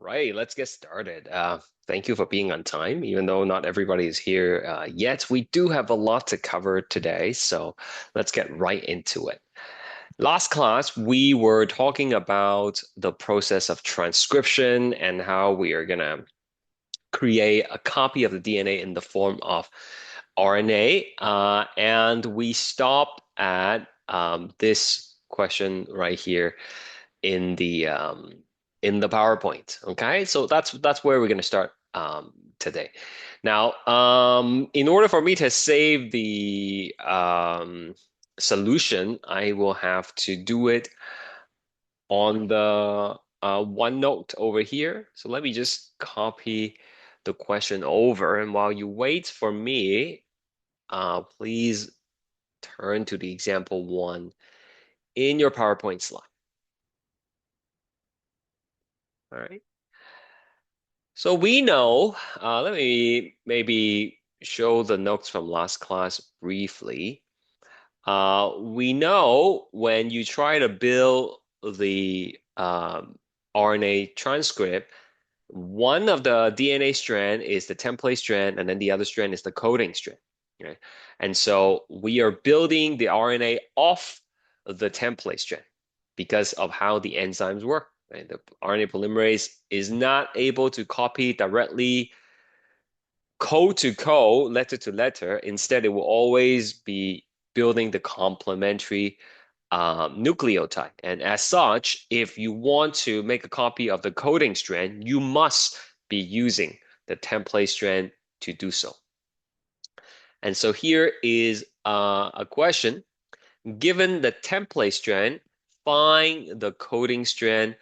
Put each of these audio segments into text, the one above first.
right, let's get started. Thank you for being on time, even though not everybody is here yet. We do have a lot to cover today, so let's get right into it. Last class, we were talking about the process of transcription and how we are going to create a copy of the DNA in the form of RNA. And we stopped at this question right here in the PowerPoint. Okay, so that's where we're going to start today. Now, in order for me to save the solution, I will have to do it on the OneNote over here. So let me just copy the question over, and while you wait for me, please turn to the example one in your PowerPoint slide. All right. So we know, let me maybe show the notes from last class briefly. We know when you try to build the RNA transcript, one of the DNA strand is the template strand, and then the other strand is the coding strand. Right? And so we are building the RNA off the template strand because of how the enzymes work. Right? The RNA polymerase is not able to copy directly code to code, letter to letter. Instead, it will always be building the complementary nucleotide. And as such, if you want to make a copy of the coding strand, you must be using the template strand to do so. And so here is a question. Given the template strand, find the coding strand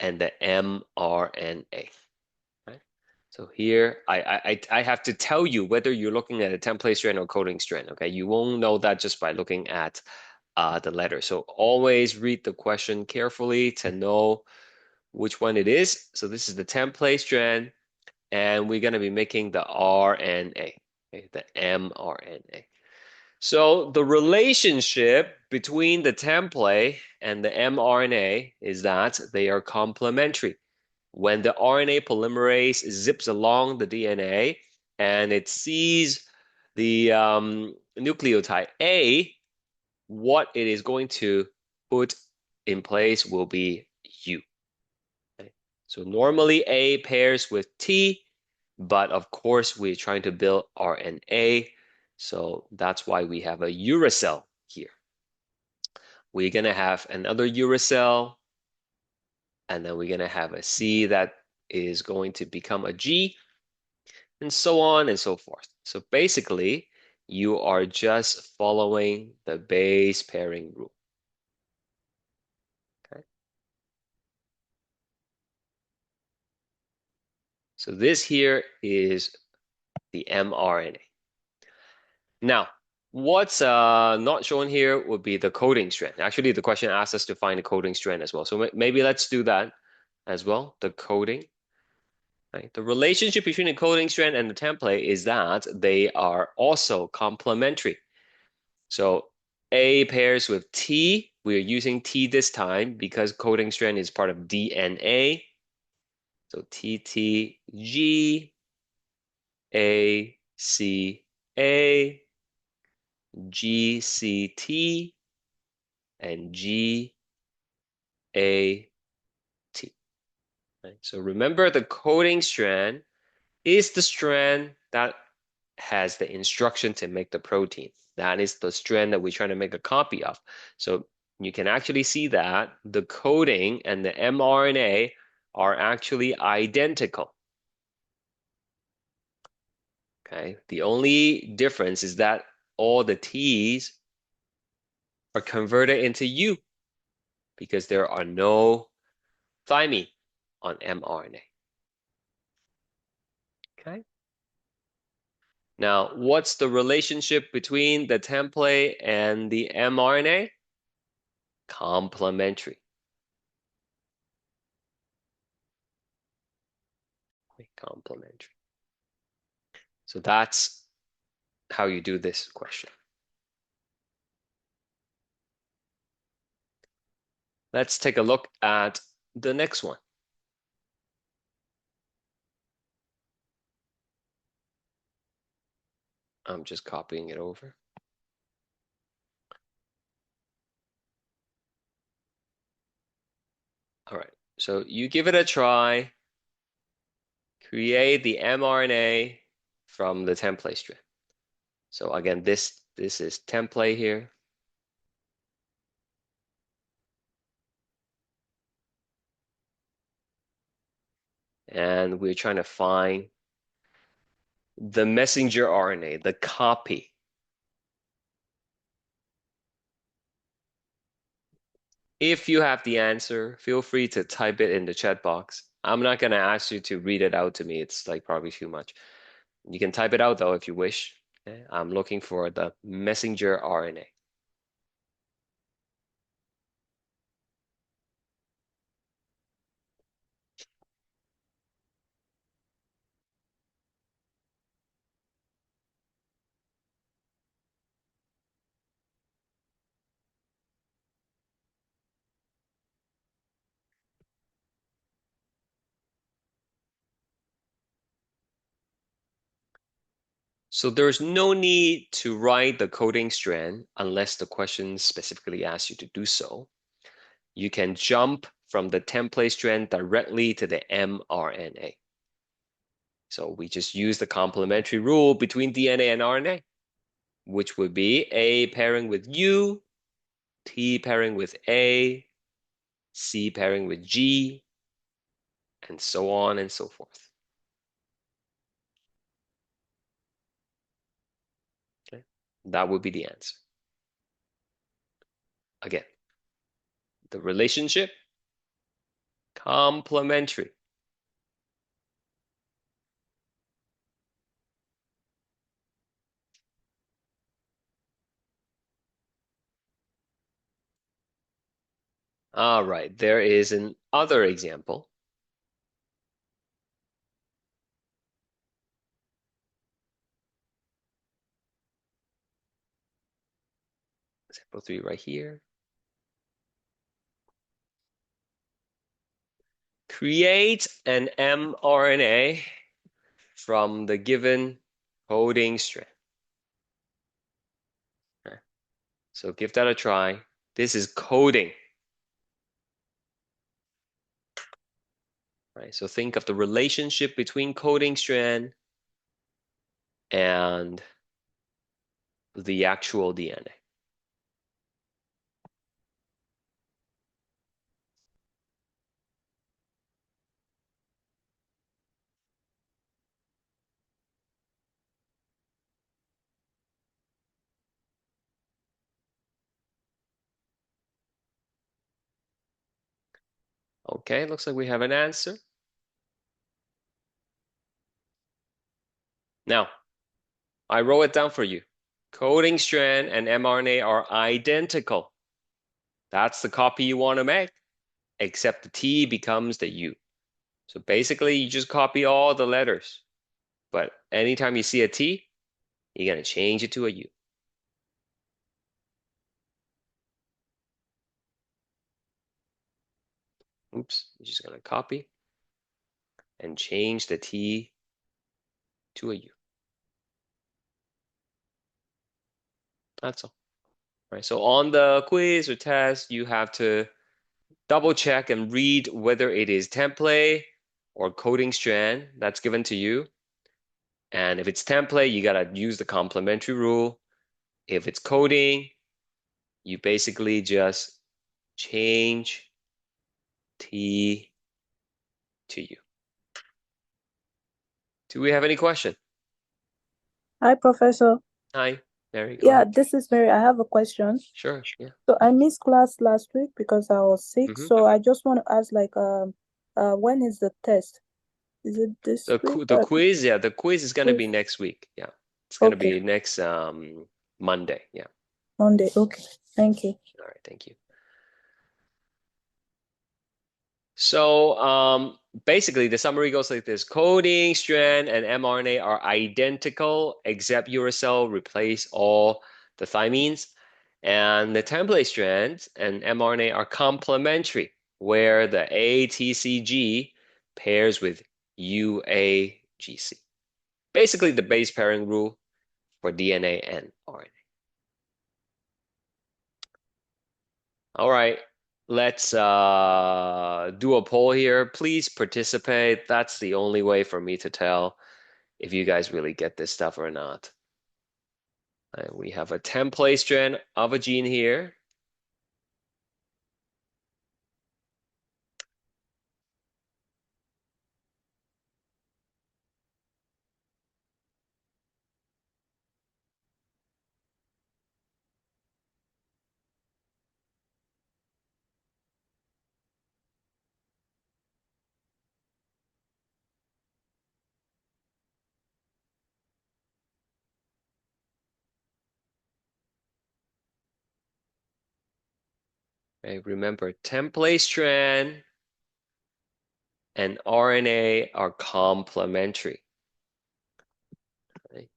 and the mRNA. Right? So here, I have to tell you whether you're looking at a template strand or coding strand. Okay, you won't know that just by looking at the letter. So always read the question carefully to know which one it is. So this is the template strand, and we're going to be making the RNA, okay, the mRNA. So the relationship between the template and the mRNA is that they are complementary. When the RNA polymerase zips along the DNA and it sees the nucleotide A, what it is going to put in place will be U. Okay? So normally A pairs with T, but of course we're trying to build RNA. So that's why we have a uracil here. We're going to have another uracil, and then we're going to have a C that is going to become a G, and so on and so forth. So basically, you are just following the base pairing rule. Okay? So this here is the mRNA. Now, what's not shown here would be the coding strand. Actually, the question asks us to find the coding strand as well. So maybe let's do that as well, the coding. Right? The relationship between the coding strand and the template is that they are also complementary. So A pairs with T. We're using T this time because coding strand is part of DNA. So TTG, A, C, A, GCT, and GAT. Right? So remember the coding strand is the strand that has the instruction to make the protein. That is the strand that we're trying to make a copy of. So you can actually see that the coding and the mRNA are actually identical. Okay, the only difference is that all the T's are converted into U because there are no thymine on mRNA. Okay. Now, what's the relationship between the template and the mRNA? Complementary. Complementary. So that's how you do this question. Let's take a look at the next one. I'm just copying it over. All right, so you give it a try. Create the mRNA from the template strand. So again, this is template here. And we're trying to find the messenger RNA, the copy. If you have the answer, feel free to type it in the chat box. I'm not going to ask you to read it out to me. It's like probably too much. You can type it out though if you wish. Okay? I'm looking for the messenger RNA. So there's no need to write the coding strand unless the question specifically asks you to do so. You can jump from the template strand directly to the mRNA. So we just use the complementary rule between DNA and RNA, which would be A pairing with U, T pairing with A, C pairing with G, and so on and so forth. Okay? That would be the answer. Again, the relationship, complementary. All right, there is another example. Example 3 right here. Create an mRNA from the given coding strand. Okay. So give that a try. This is coding. Right? So think of the relationship between coding strand and the actual DNA. Okay, looks like we have an answer. Now, I wrote it down for you. Coding strand and mRNA are identical. That's the copy you want to make, except the T becomes the U. So basically, you just copy all the letters. But anytime you see a T, you're going to change it to a U. Oops, you're just going to copy and change the T to a U. That's all. Right. So on the quiz or test, you have to double check and read whether it is template or coding strand that's given to you. And if it's template, you gotta use the complementary rule. If it's coding, you basically just change T to U. Do we have any question? Hi, Professor. Hi, Mary, go Yeah, ahead. this is Mary. I have a question. Sure, yeah. So I missed class last week because I was sick. hmm So I just want to ask, like, when is the test? Is it this week? The quiz, yeah, the quiz is gonna be Quiz? next week. Yeah. It's gonna Okay, be next Monday. Yeah. Monday. Okay, thank you. All right, thank you. So basically, the summary goes like this. Coding strand and mRNA are identical, except uracil replace all the thymines. And the template strands and mRNA are complementary, where the ATCG pairs with UAGC. Basically, the base pairing rule for DNA and RNA. All right, let's do a poll here. Please participate. That's the only way for me to tell if you guys really get this stuff or not. And we have a template strand of a gene here. Okay, remember, template strand and RNA are complementary. Okay.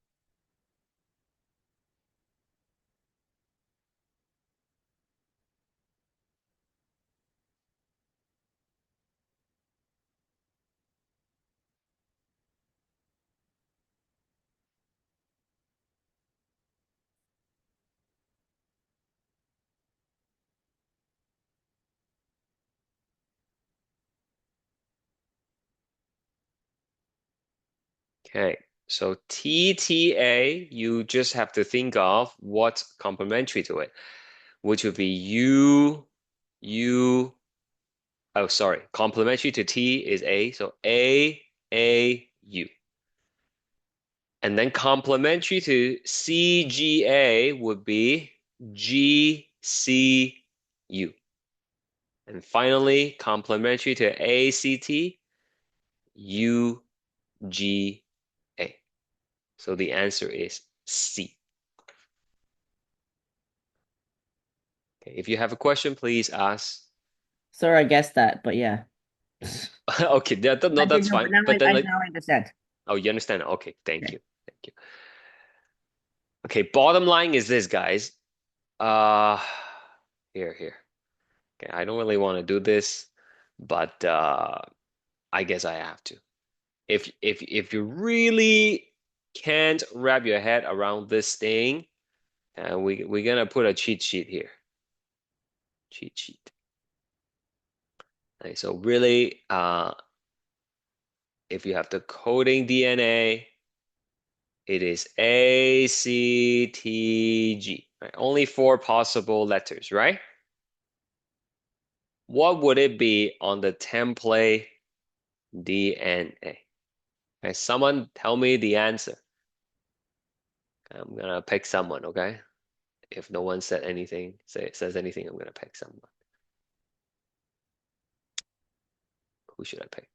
Okay, so TTA, you just have to think of what's complementary to it, which would be oh, sorry, complementary to T is A, so U. And then complementary to CGA would be GCU. And finally, complementary to ACT, UGA. So the answer is C. Okay, if you have a question, please ask. Sorry, I guessed that, but yeah. Okay, no, I that's didn't know, but fine. But then, like, now I understand. oh, you understand? Okay, thank Okay. you. Thank you. Okay, bottom line is this, guys. Uh, here. Okay, I don't really want to do this, but I guess I have to. If you really can't wrap your head around this thing, we're gonna put a cheat sheet here. Cheat sheet. Okay, so really, if you have the coding DNA, it is ACTG. Right? Only four possible letters, right? What would it be on the template DNA? Okay, someone tell me the answer. I'm gonna pick someone, okay? If no one said anything, says anything, I'm gonna pick someone. Who should I pick?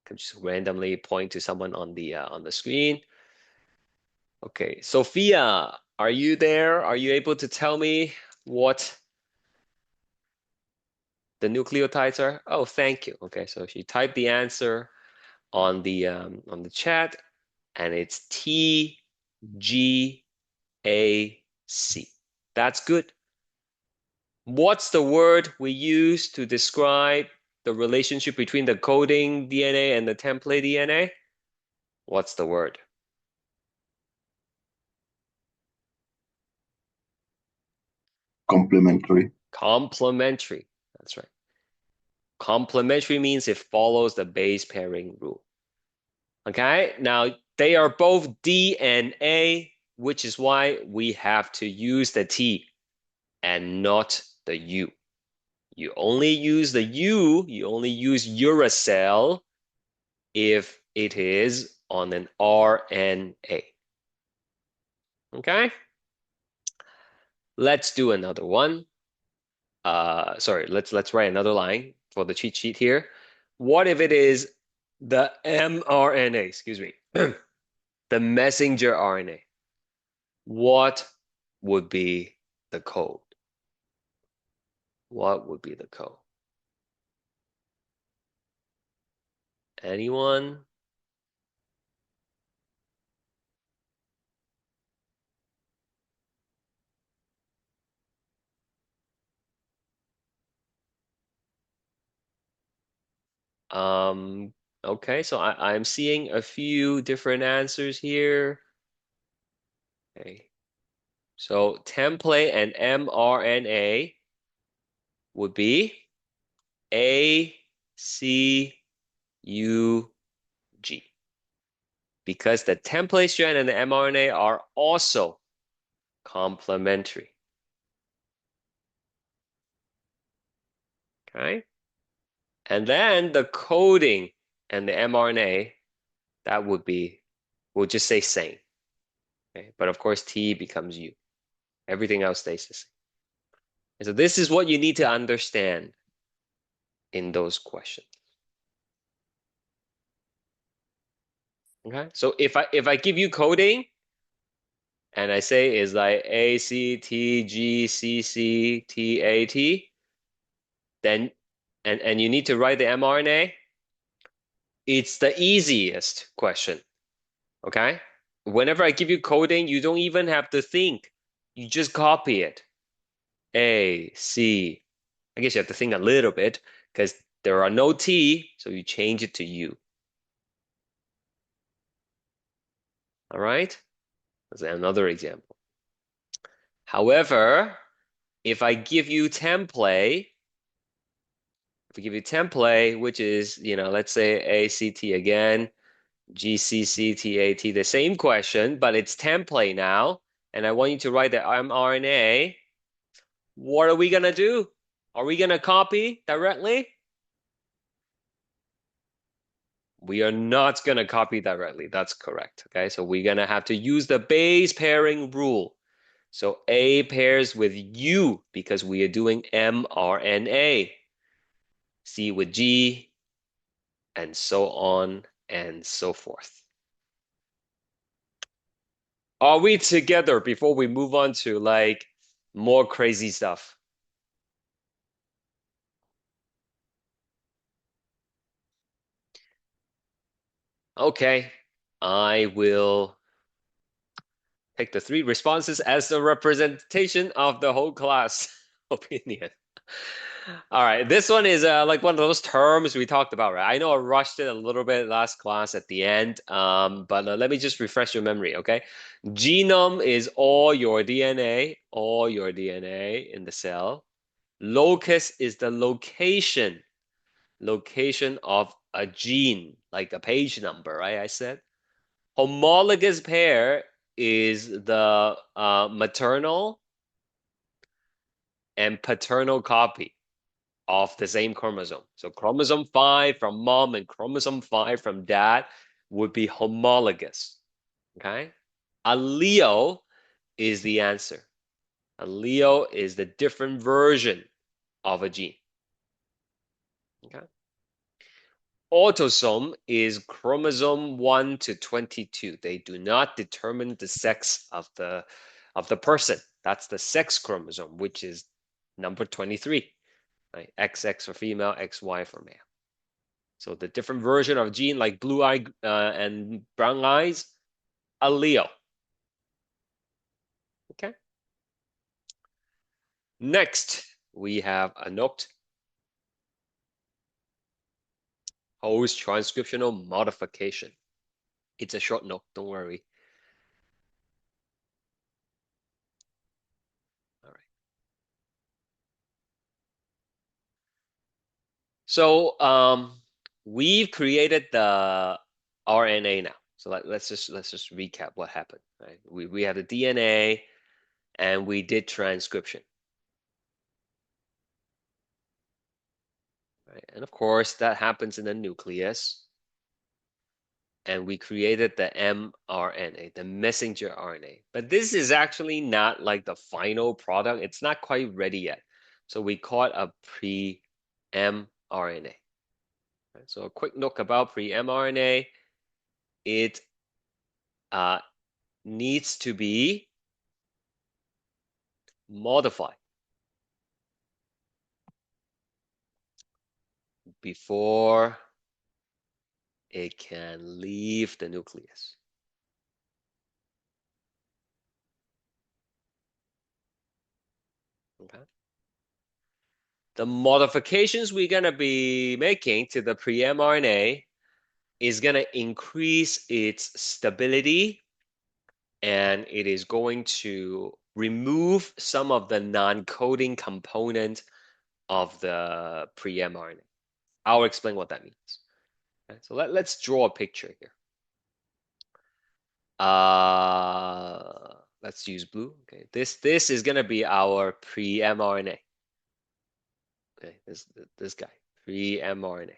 Can just randomly point to someone on the screen. Okay, Sophia, are you there? Are you able to tell me what the nucleotides are? Oh, thank you. Okay, so she typed the answer on the chat, and it's TGAC. That's good. What's the word we use to describe the relationship between the coding DNA and the template DNA? What's the word? Complementary. Complementary. That's right. Complementary means it follows the base pairing rule. Okay, now they are both DNA, which is why we have to use the T and not the U. You only use the U, you only use uracil if it is on an RNA. Okay? Let's do another one. Sorry, let's write another line for the cheat sheet here. What if it is the mRNA, excuse me, the messenger RNA? What would be the code? What would be the code? Anyone? Okay, so I'm seeing a few different answers here. Okay. So template and mRNA would be A, C, U, G. Because the template strand and the mRNA are also complementary. Okay? And then the coding and the mRNA, that would be, we'll just say same. Okay? But of course, T becomes U. Everything else stays the same. And so this is what you need to understand in those questions. Okay? So if I give you coding and I say is like A C T G C C T A T, then and you need to write the mRNA, it's the easiest question. Okay? Whenever I give you coding, you don't even have to think. You just copy it. A, C. I guess you have to think a little bit because there are no T, so you change it to U. All right? That's another example. However, if I give you template, which is, let's say ACT again, GCCTAT, the same question, but it's template now, and I want you to write the mRNA, what are we gonna do? Are we gonna copy directly? We are not gonna copy directly. That's correct. Okay, so we're gonna have to use the base pairing rule. So A pairs with U because we are doing mRNA. C with G, and so on and so forth. Are we together before we move on to like more crazy stuff? Okay, I will take the three responses as a representation of the whole class opinion. All right, this one is like one of those terms we talked about, right? I know I rushed it a little bit last class at the end, but let me just refresh your memory, okay? Genome is all your DNA in the cell. Locus is the location of a gene, like the page number, right? I said. Homologous pair is the maternal and paternal copy of the same chromosome. So chromosome 5 from mom and chromosome 5 from dad would be homologous. Okay? Allele is the answer. Allele is the different version of a gene. Okay? Autosome is chromosome 1 to 22. They do not determine the sex of the person. That's the sex chromosome, which is number 23. Right? XX for female, XY for male. So the different version of gene like blue eye and brown eyes, allele. Okay. Next, we have a note. Post-transcriptional modification. It's a short note, don't worry. All right. So we've created the RNA now. So let's just recap what happened. Right? We have the DNA and we did transcription. Right? And of course, that happens in the nucleus. And we created the mRNA, the messenger RNA. But this is actually not like the final product. It's not quite ready yet. So we call it a pre-mRNA. Right? So a quick note about pre-mRNA. It needs to be modified before it can leave the nucleus. Okay. The modifications we're going to be making to the pre-mRNA is going to increase its stability and it is going to remove some of the non-coding component of the pre-mRNA. I'll explain what that means. Okay, so let's draw a picture here. Let's use blue. Okay, this is gonna be our pre-mRNA. Okay, this guy, pre-mRNA.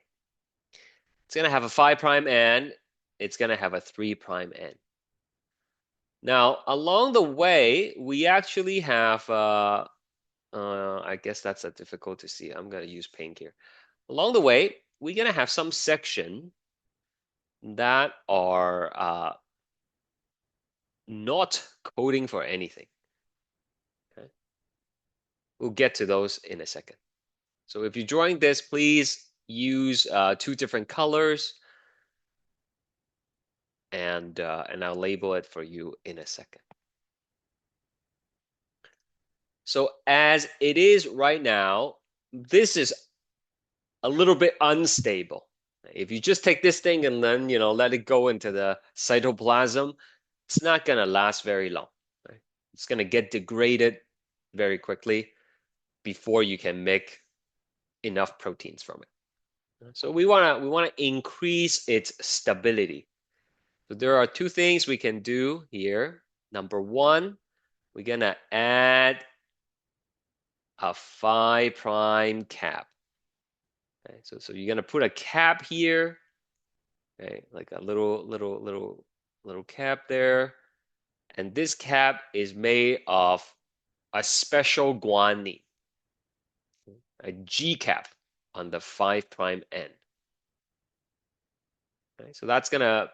It's gonna have a 5' end. It's gonna have a 3' end. Now, along the way, we actually have, I guess that's difficult to see. I'm gonna use pink here. Along the way, we're gonna have some section that are not coding for anything. Okay? We'll get to those in a second. So if you're drawing this, please use 2 different colors, and I'll label it for you in a second. So as it is right now, this is a little bit unstable. If you just take this thing and then let it go into the cytoplasm, it's not gonna last very long. Right? It's gonna get degraded very quickly before you can make enough proteins from it. So we wanna increase its stability. So there are 2 things we can do here. Number 1, we're gonna add a 5' cap. Okay, so you're gonna put a cap here, okay, like a little cap there, and this cap is made of a special guanine, a G cap on the 5' end. Okay, so that's gonna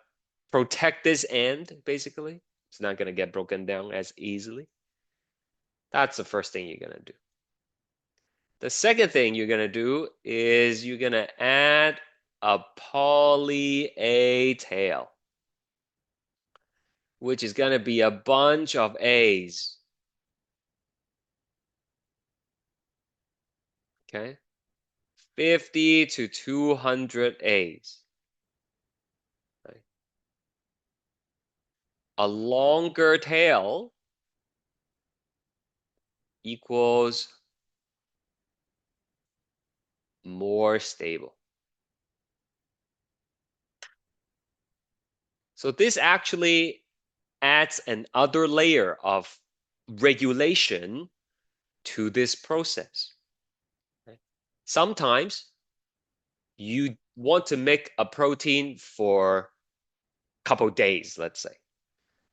protect this end basically. It's not gonna get broken down as easily. That's the first thing you're gonna do. The second thing you're gonna do is you're gonna add a poly A tail, which is gonna be a bunch of A's. Okay, 50 to 200 A's. Right. A longer tail equals more stable. So this actually adds another layer of regulation to this process. Okay. Sometimes you want to make a protein for a couple days, let's say.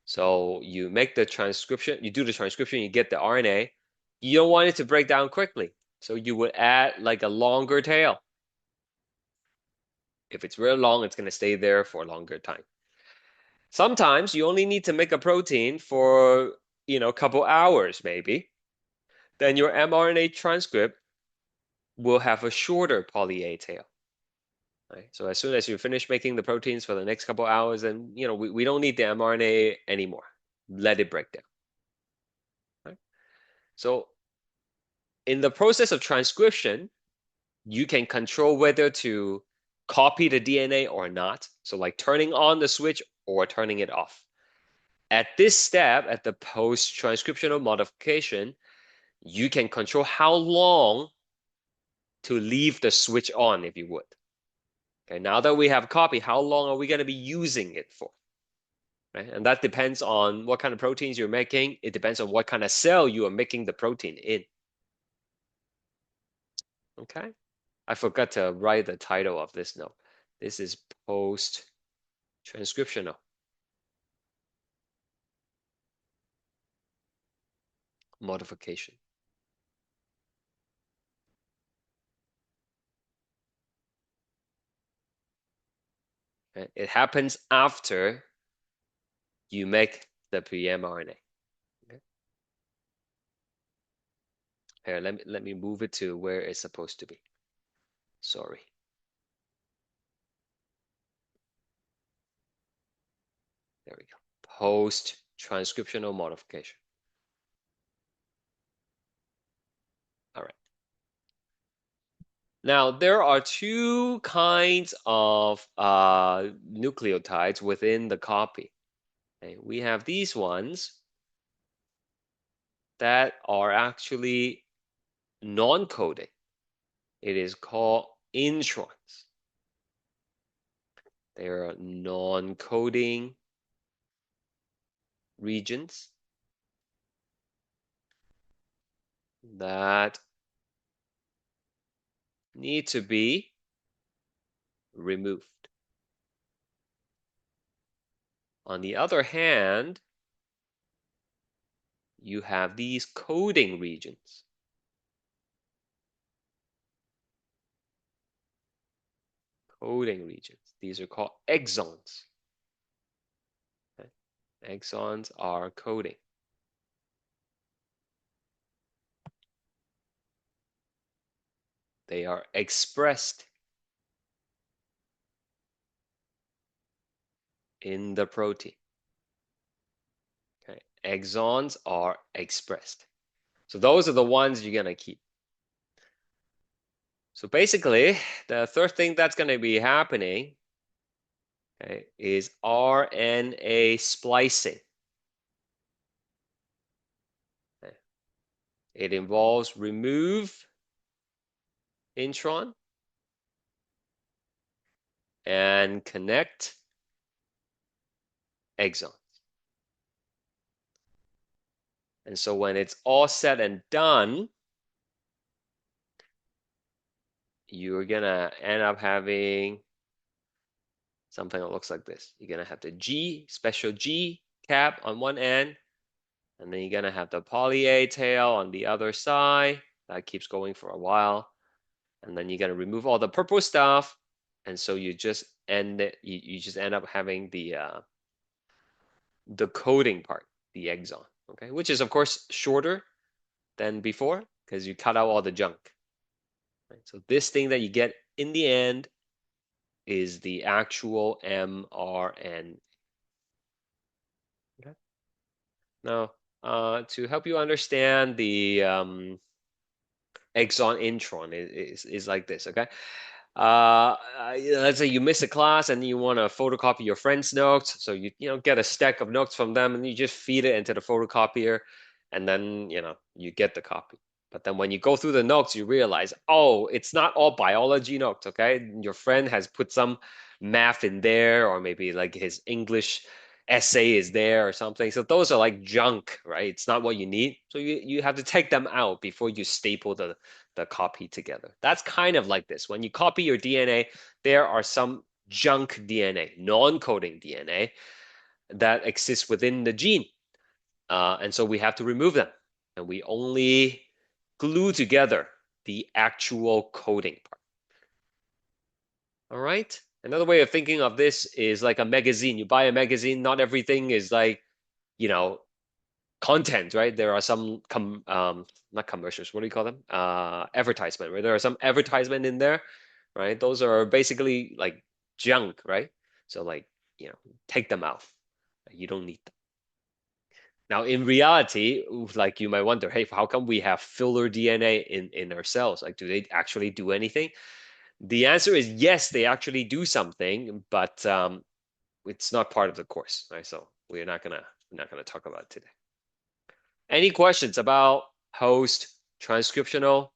So you make the transcription, you do the transcription, you get the RNA. You don't want it to break down quickly. So you would add like a longer tail. If it's real long, it's going to stay there for a longer time. Sometimes you only need to make a protein for, a couple hours maybe. Then your mRNA transcript will have a shorter poly A tail. Right? So as soon as you finish making the proteins for the next couple hours, then we don't need the mRNA anymore. Let it break down. Right? So in the process of transcription, you can control whether to copy the DNA or not. So like turning on the switch or turning it off. At this step, at the post-transcriptional modification, you can control how long to leave the switch on, if you would. Okay, now that we have copy, how long are we going to be using it for? Right? And that depends on what kind of proteins you're making. It depends on what kind of cell you are making the protein in. Okay? I forgot to write the title of this note. This is post-transcriptional modification. Okay? It happens after you make the pre-mRNA. Okay? Here, let me move it to where it's supposed to be. Sorry. There we go. Post-transcriptional modification. All right. Now, there are 2 kinds of nucleotides within the copy. Okay, we have these ones that are actually non-coding. It is called introns. They are non-coding regions that need to be removed. On the other hand, you have these coding regions. Coding regions. These are called exons. Okay. Exons are coding. They are expressed in the protein. Okay. Exons are expressed. So those are the ones you're going to keep. So basically, the third thing that's going to be happening, okay, is RNA splicing. Okay. It involves remove intron and connect exons. And so when it's all said and done, you're gonna end up having something that looks like this. You're gonna have the G, special G cap on one end, and then you're gonna have the poly A tail on the other side. That keeps going for a while. And then you're gonna remove all the purple stuff. And so you just end up having the coding part, the exon, okay, which is of course shorter than before because you cut out all the junk. Right? So this thing that you get in the end is the actual mRNA. Okay. Now, to help you understand the exon intron is like this, okay? Let's say you miss a class and you want to photocopy your friend's notes. So you get a stack of notes from them and you just feed it into the photocopier and then, you get the copy. But then when you go through the notes, you realize, oh, it's not all biology notes, okay? Your friend has put some math in there, or maybe like his English essay is there or something. So those are like junk, right? It's not what you need. So you have to take them out before you staple the copy together. That's kind of like this. When you copy your DNA, there are some junk DNA, non-coding DNA that exists within the gene. And so we have to remove them. And we only glue together the actual coding part. All right. Another way of thinking of this is like a magazine. You buy a magazine, not everything is like, content, right? There are some not commercials, what do you call them? Advertisement, right? There are some advertisement in there, right? Those are basically like junk, right? So like, take them out. You don't need them. Now, in reality, like you might wonder, hey, how come we have filler DNA in our cells? Like, do they actually do anything? The answer is yes, they actually do something, but it's not part of the course, right? So we're not gonna talk about it today. Any questions about host transcriptional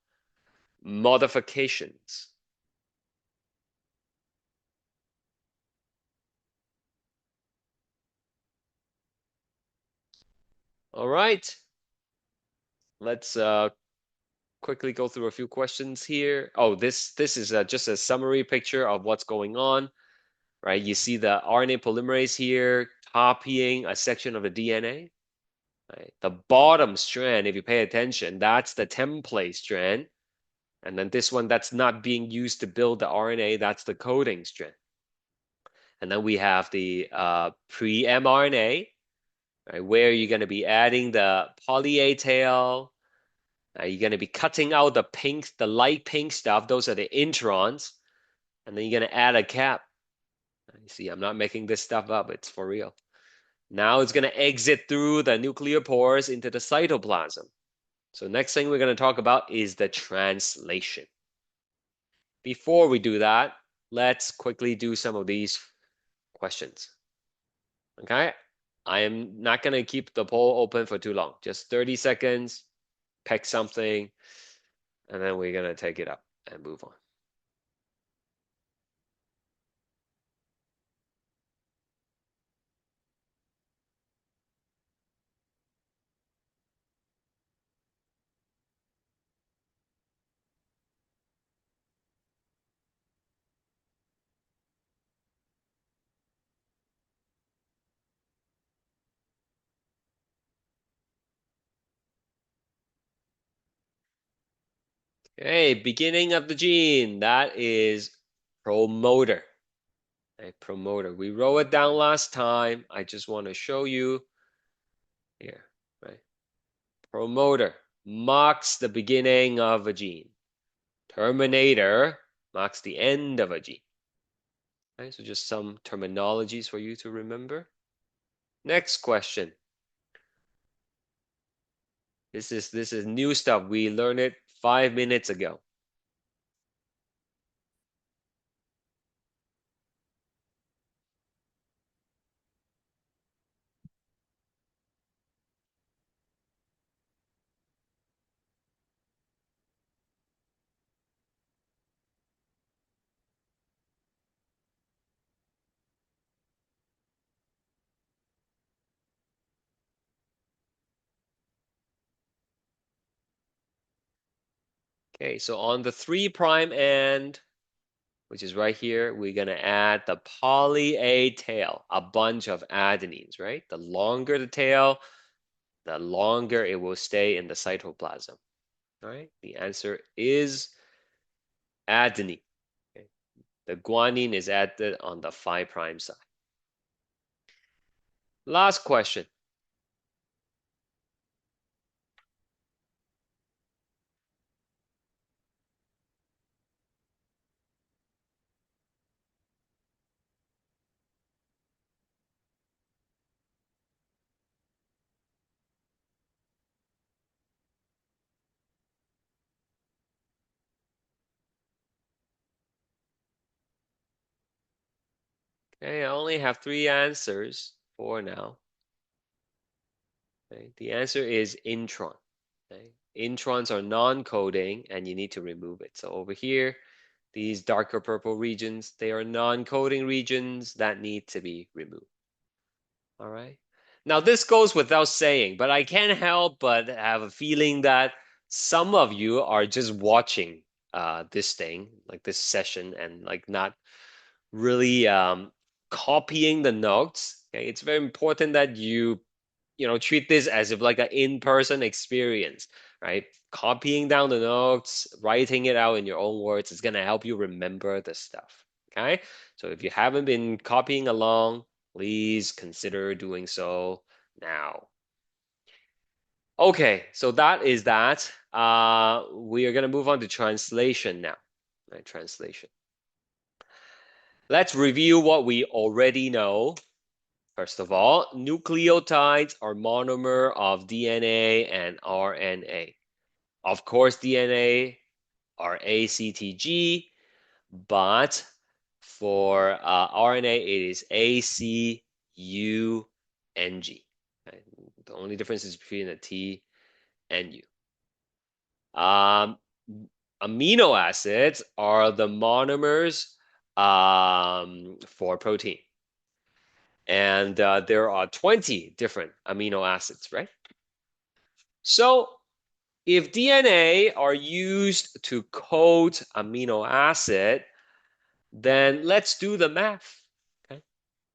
modifications? All right. Let's quickly go through a few questions here. Oh, this is just a summary picture of what's going on, right? You see the RNA polymerase here copying a section of the DNA. Right? The bottom strand, if you pay attention, that's the template strand. And then this one that's not being used to build the RNA, that's the coding strand. And then we have the pre-mRNA, right, where you're going to be adding the poly A tail. You're going to be cutting out the pink, the light pink stuff. Those are the introns. And then you're going to add a cap. You see, I'm not making this stuff up. It's for real. Now it's going to exit through the nuclear pores into the cytoplasm. So next thing we're going to talk about is the translation. Before we do that, let's quickly do some of these questions. Okay? I am not going to keep the poll open for too long. Just 30 seconds, pick something, and then we're going to take it up and move on. Okay, beginning of the gene, that is promoter. A promoter. We wrote it down last time. I just want to show you here, right? Promoter marks the beginning of a gene. Terminator marks the end of a gene. Okay, so just some terminologies for you to remember. Next question. This is new stuff. We learned it 5 minutes ago. Okay, so on the 3' end, which is right here, we're gonna add the poly A tail, a bunch of adenines, right? The longer the tail, the longer it will stay in the cytoplasm. All right, the answer is adenine. Okay. The guanine is added on the 5' side. Last question. Okay, I only have 3 answers for now. Okay, the answer is intron. Okay. Introns are non-coding and you need to remove it. So over here, these darker purple regions, they are non-coding regions that need to be removed. All right. Now this goes without saying, but I can't help but have a feeling that some of you are just watching this thing, like this session, and like not really copying the notes. Okay, it's very important that you treat this as if like an in-person experience, right? Copying down the notes, writing it out in your own words is gonna help you remember the stuff. Okay, so if you haven't been copying along, please consider doing so now. Okay, so that is that. We are gonna move on to translation now. Right, translation. Let's review what we already know. First of all, nucleotides are monomer of DNA and RNA. Of course, DNA are ACTG, but for RNA, it is ACUNG. Okay? The only difference is between a T and U. Amino acids are the monomers for protein. And there are 20 different amino acids, right? So if DNA are used to code amino acid, then let's do the math. Okay?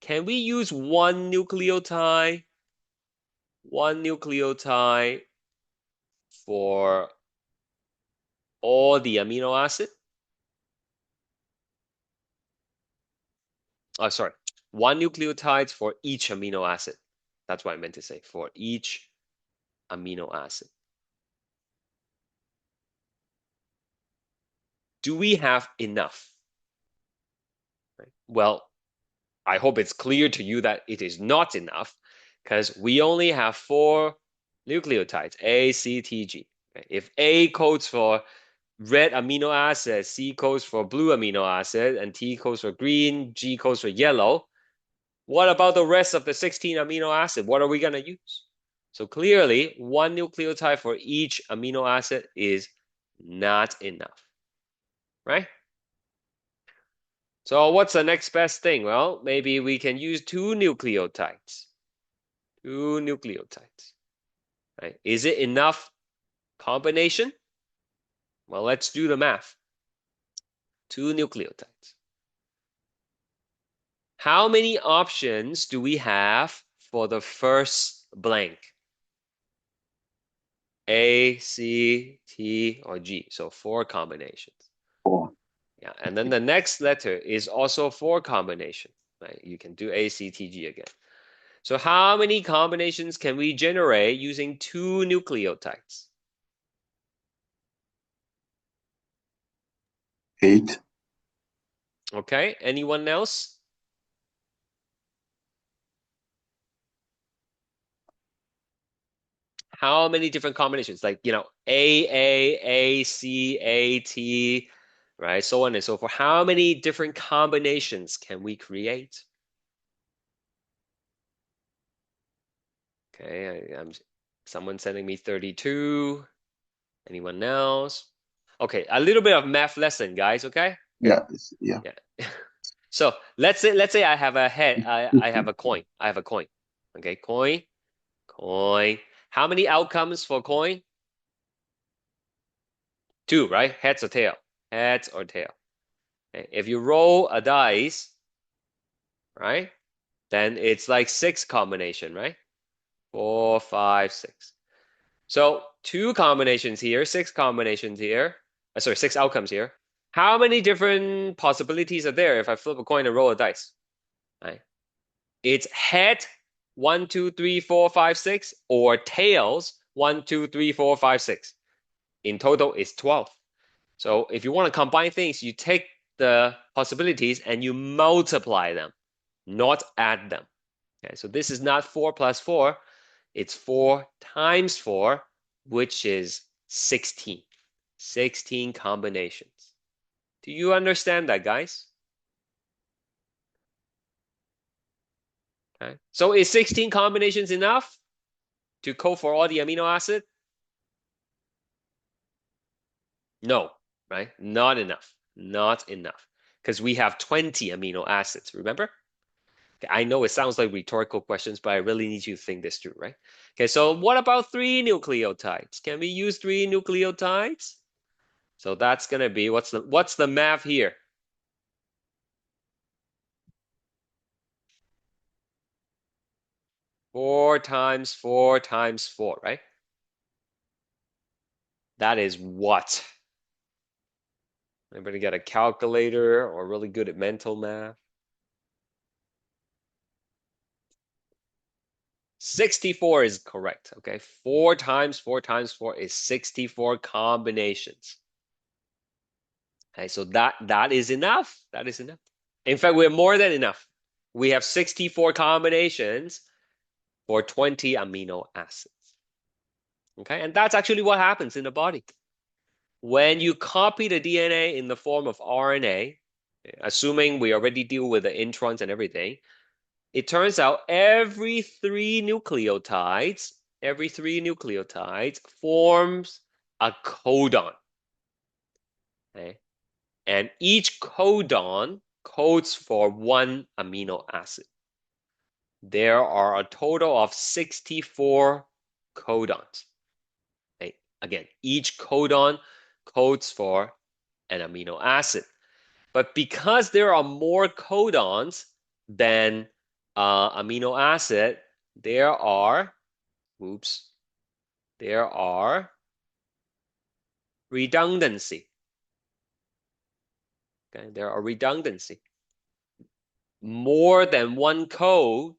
Can we use one nucleotide for all the amino acid? Oh, sorry. One nucleotide for each amino acid. That's what I meant to say, for each amino acid. Do we have enough? Right. Well, I hope it's clear to you that it is not enough because we only have 4 nucleotides, A, C, T, G. Okay. If A codes for red amino acid, C codes for blue amino acid, and T codes for green, G codes for yellow, What about the rest of the 16 amino acid? What are we going to use? So clearly, one nucleotide for each amino acid is not enough, right? So what's the next best thing? Well, maybe we can use two nucleotides. Two nucleotides, right? Is it enough combination? Well, let's do the math. Two nucleotides. How many options do we have for the first blank? A, C, T, or G. So 4 combinations. 4. Yeah, and then the next letter is also 4 combination. Right? You can do A, C, T, G again. So how many combinations can we generate using two nucleotides? 8. Okay, anyone else? How many different combinations? Like, A, C, A, T, right? So on and so forth. How many different combinations can we create? Okay, I'm someone sending me 32. Anyone else? Okay, a little bit of math lesson, guys, okay? Yeah. Yeah. So let's say I have a head, I have a coin. I have a coin. Okay, coin. How many outcomes for coin? 2, right? Heads or tail? Heads or tail. Okay. If you roll a dice, right? Then it's like 6 combination, right? 4, 5, 6. So 2 combinations here, 6 combinations here. Sorry, 6 outcomes here. How many different possibilities are there if I flip a coin and roll a dice? Right? It's head 1, 2, 3, 4, 5, 6, or tails 1, 2, 3, 4, 5, 6. In total, it's 12. So if you want to combine things, you take the possibilities and you multiply them, not add them. Okay, so this is not 4 plus 4, it's 4 times 4, which is 16. 16 combinations. Do you understand that, guys? Okay. So is 16 combinations enough to code for all the amino acid? No, right? Not enough. Not enough. Because we have 20 amino acids, remember? Okay, I know it sounds like rhetorical questions, but I really need you to think this through, right? Okay, so what about 3 nucleotides? Can we use 3 nucleotides? So that's gonna be, what's the math here? Four times 4 times 4, right? That is what? Anybody got a calculator or really good at mental math? 64 is correct, okay? 4 times 4 times 4 is 64 combinations. Okay, so that is enough. That is enough. In fact, we're more than enough. We have 64 combinations for 20 amino acids. Okay, and that's actually what happens in the body. When you copy the DNA in the form of RNA, assuming we already deal with the introns and everything, it turns out every three nucleotides forms a codon. Okay? And each codon codes for one amino acid. There are a total of 64 codons. Okay? Again, each codon codes for an amino acid. But because there are more codons than amino acid, there are redundancy. Okay, there are redundancy. More than one code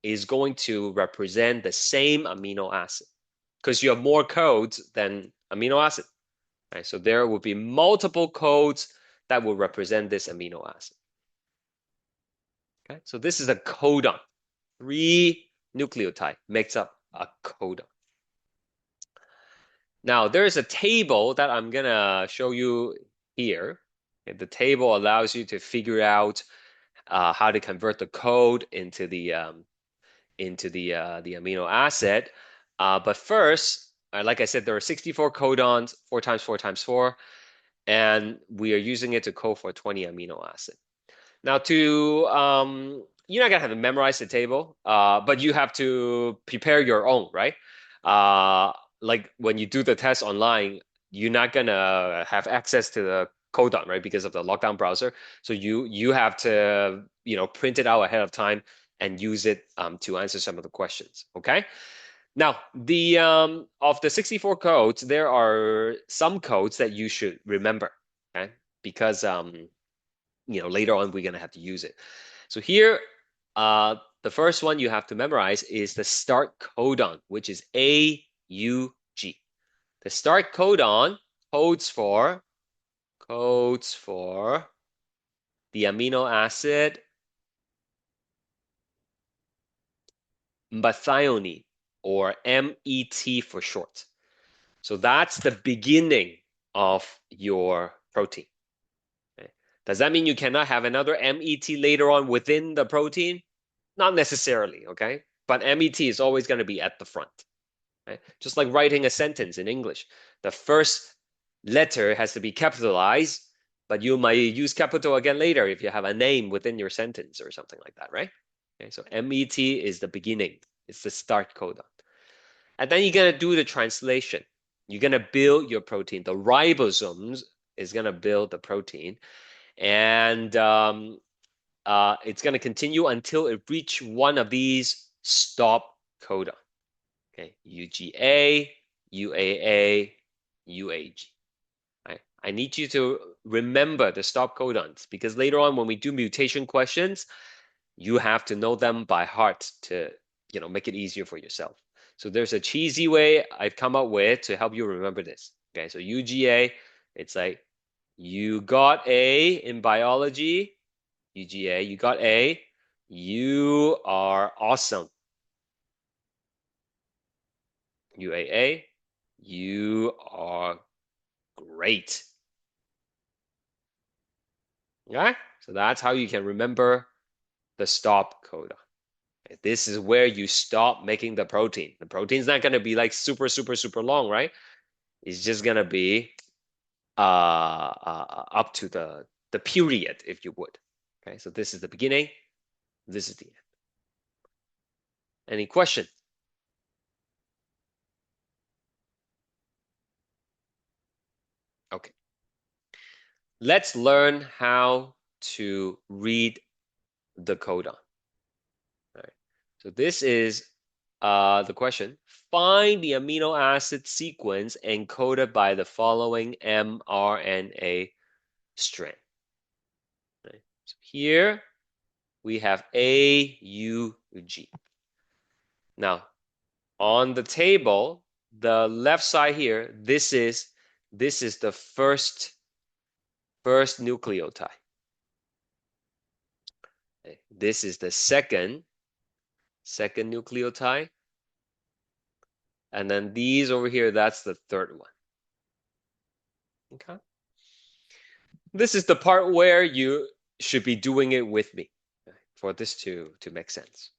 is going to represent the same amino acid because you have more codes than amino acid. Right? So there will be multiple codes that will represent this amino acid. Okay, so this is a codon. 3 nucleotide makes up a codon. Now, there's a table that I'm gonna show you here. Okay, the table allows you to figure out how to convert the code into the amino acid. But first, like I said, there are 64 codons, 4 times 4 times 4, and we are using it to code for 20 amino acid. Now, you're not gonna have to memorize the table, but you have to prepare your own, right? Like when you do the test online, you're not gonna have access to the codon, right? Because of the lockdown browser. So you have to, print it out ahead of time and use it to answer some of the questions. Okay. Now, the of the 64 codes, there are some codes that you should remember, okay? Because later on we're gonna have to use it. So here, the first one you have to memorize is the start codon, which is AUG. The start codon codes for the amino acid methionine, or MET for short. So that's the beginning of your protein. Okay. Does that mean you cannot have another MET later on within the protein? Not necessarily, okay? But MET is always going to be at the front. Right? Just like writing a sentence in English. The first letter has to be capitalized, but you might use capital again later if you have a name within your sentence or something like that, right? Okay, so MET is the beginning. It's the start codon. And then you're going to do the translation. You're going to build your protein. The ribosomes is going to build the protein. And it's going to continue until it reach one of these stop codon. Okay, UGA, UAA, UAG. Right? I need you to remember the stop codons because later on when we do mutation questions, you have to know them by heart to make it easier for yourself. So there's a cheesy way I've come up with to help you remember this. Okay, so UGA, it's like you got A in biology. UGA, you got A. You are awesome. UAA, you are great. Okay, so that's how you can remember the stop codon. This is where you stop making the protein. The protein's not going to be like super, super, super long, right? It's just going to be up to the period, if you would. Okay, so this is the beginning. This is the end. Any question? Okay. Let's learn how to read the codon. All right. So this is the question. Find the amino acid sequence encoded by the following mRNA strand. Right. So here we have AUG. Now, on the table, the left side here, this is the first nucleotide. Okay. This is the second nucleotide. And then these over here, that's the third one. Okay. This is the part where you should be doing it with me for this to make sense.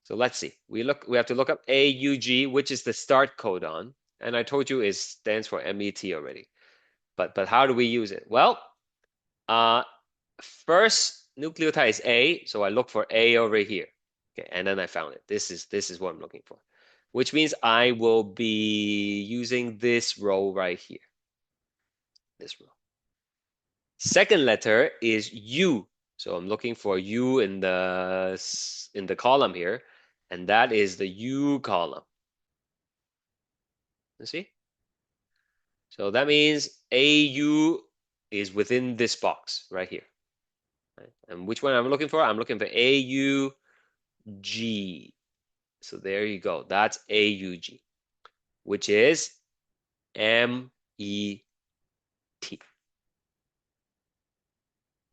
So let's see. We have to look up AUG, which is the start codon. And I told you it stands for MET already. But how do we use it? Well, first nucleotide is A, so I look for A over here. Okay, and then I found it. This is what I'm looking for, which means I will be using this row right here. This row. Second letter is U. So I'm looking for U in the column here, and that is the U column. You see? So that means AU is within this box right here. Right? And which one I'm looking for? I'm looking for AUG. So there you go. That's AUG, which is MET.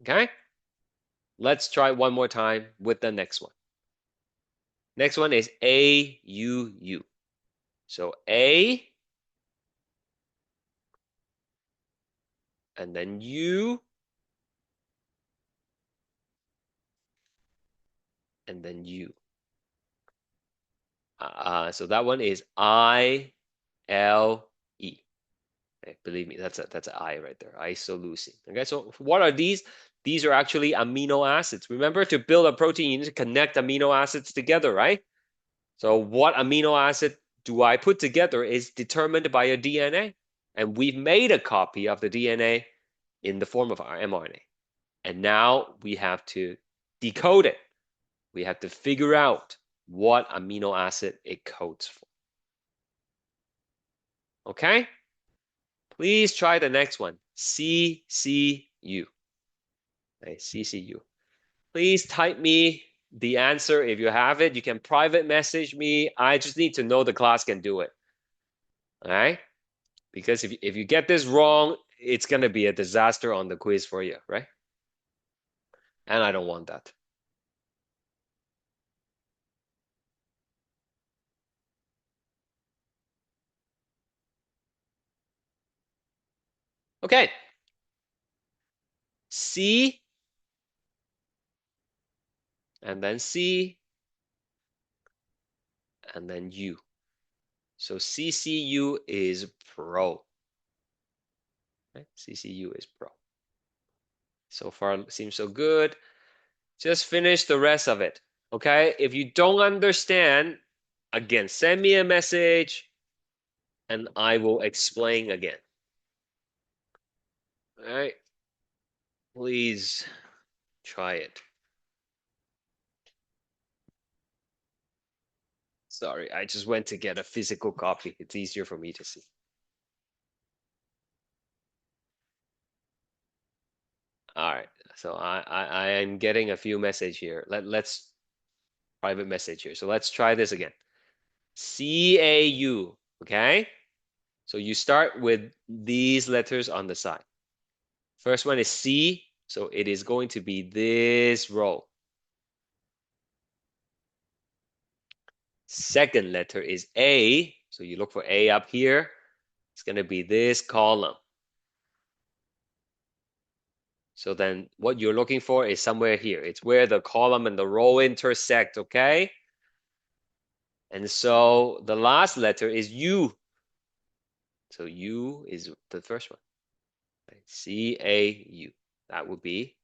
Okay? Let's try one more time with the next one. Next one is AUU. So A, and then U, and then U. So that one is ILE. Okay, believe me, that's an I right there, isoleucine. Okay, so what are these? These are actually amino acids. Remember, to build a protein, you need to connect amino acids together, right? So what amino acid do I put together is determined by your DNA. And we've made a copy of the DNA in the form of our mRNA. And now we have to decode it. We have to figure out what amino acid it codes for. Okay? Please try the next one. CCU. Okay, CCU. Please type me the answer if you have it. You can private message me. I just need to know the class can do it. All right? Because if you get this wrong, it's going to be a disaster on the quiz for you, right? And I don't want that. Okay. C, and then C, and then U. So CCU is pro. Okay? CCU is pro. So far, seems so good. Just finish the rest of it. Okay? If you don't understand, again, send me a message and I will explain again. All right? Please try it. Sorry, I just went to get a physical copy. It's easier for me to see. All right, so I am getting a few message here. Let's private message here. So let's try this again. CAU, okay? So you start with these letters on the side. First one is C, so it is going to be this row. Second letter is A, so you look for A up here. It's going to be this column. So then what you're looking for is somewhere here. It's where the column and the row intersect, okay? And so the last letter is U. So U is the first one. CAU. That would be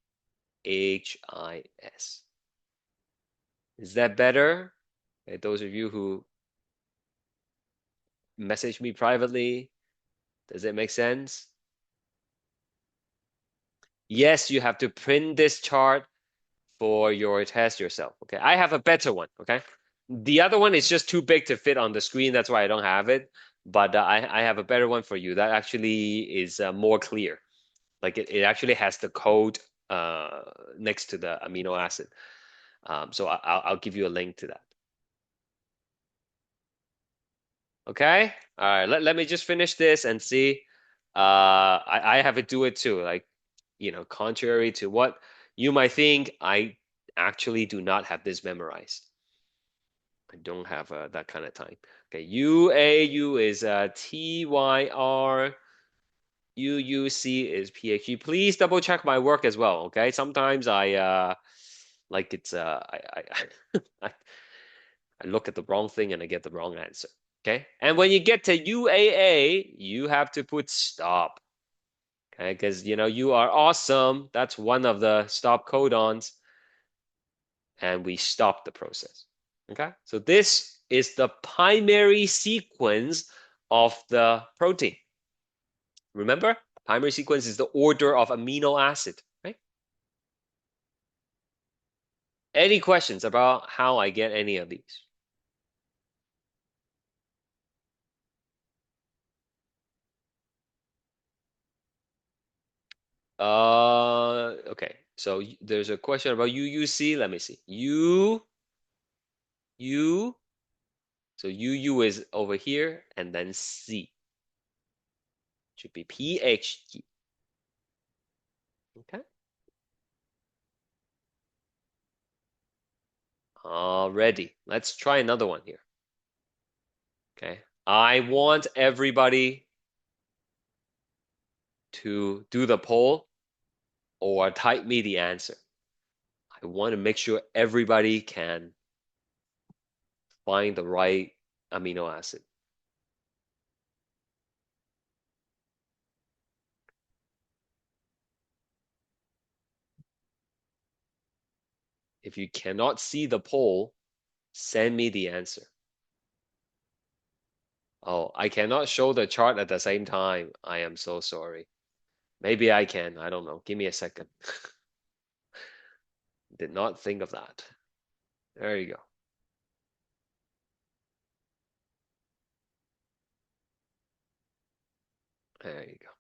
HIS. Is that better? Okay, those of you who message me privately, does it make sense? Yes, you have to print this chart for your test yourself. Okay, I have a better one. Okay, the other one is just too big to fit on the screen. That's why I don't have it. But I have a better one for you that actually is more clear. Like it actually has the code next to the amino acid. So I'll give you a link to that. Okay. All right. Let me just finish this and see. I have to do it too. Like, contrary to what you might think, I actually do not have this memorized. I don't have that kind of time. Okay. UAU is TYR. UUC is PhD. Please double check my work as well. Okay. Sometimes I like it's I I look at the wrong thing and I get the wrong answer. Okay. And when you get to UAA, you have to put stop. Okay. Because, you are awesome. That's one of the stop codons. And we stop the process. Okay. So this is the primary sequence of the protein. Remember, primary sequence is the order of amino acid, right? Any questions about how I get any of these? Okay. So there's a question about UUC. Let me see. U. So UU is over here, and then C should be PhD. Okay. Already. Let's try another one here. Okay. I want everybody to do the poll or type me the answer. I I want to make sure everybody can find the right amino acid. If you cannot see the poll, send me the answer. Oh, I cannot show the chart at the same time. I am so sorry. Maybe I can. I don't know. Give me a second. Did not think of that. There you go. There you go.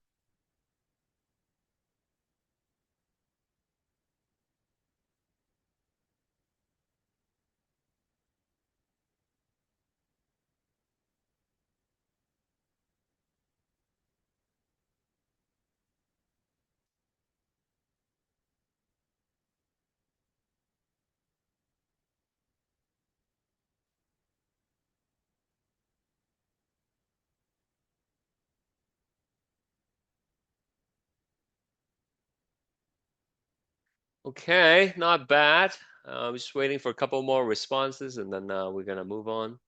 Okay, not bad. I'm just waiting for a couple more responses and then we're gonna move on.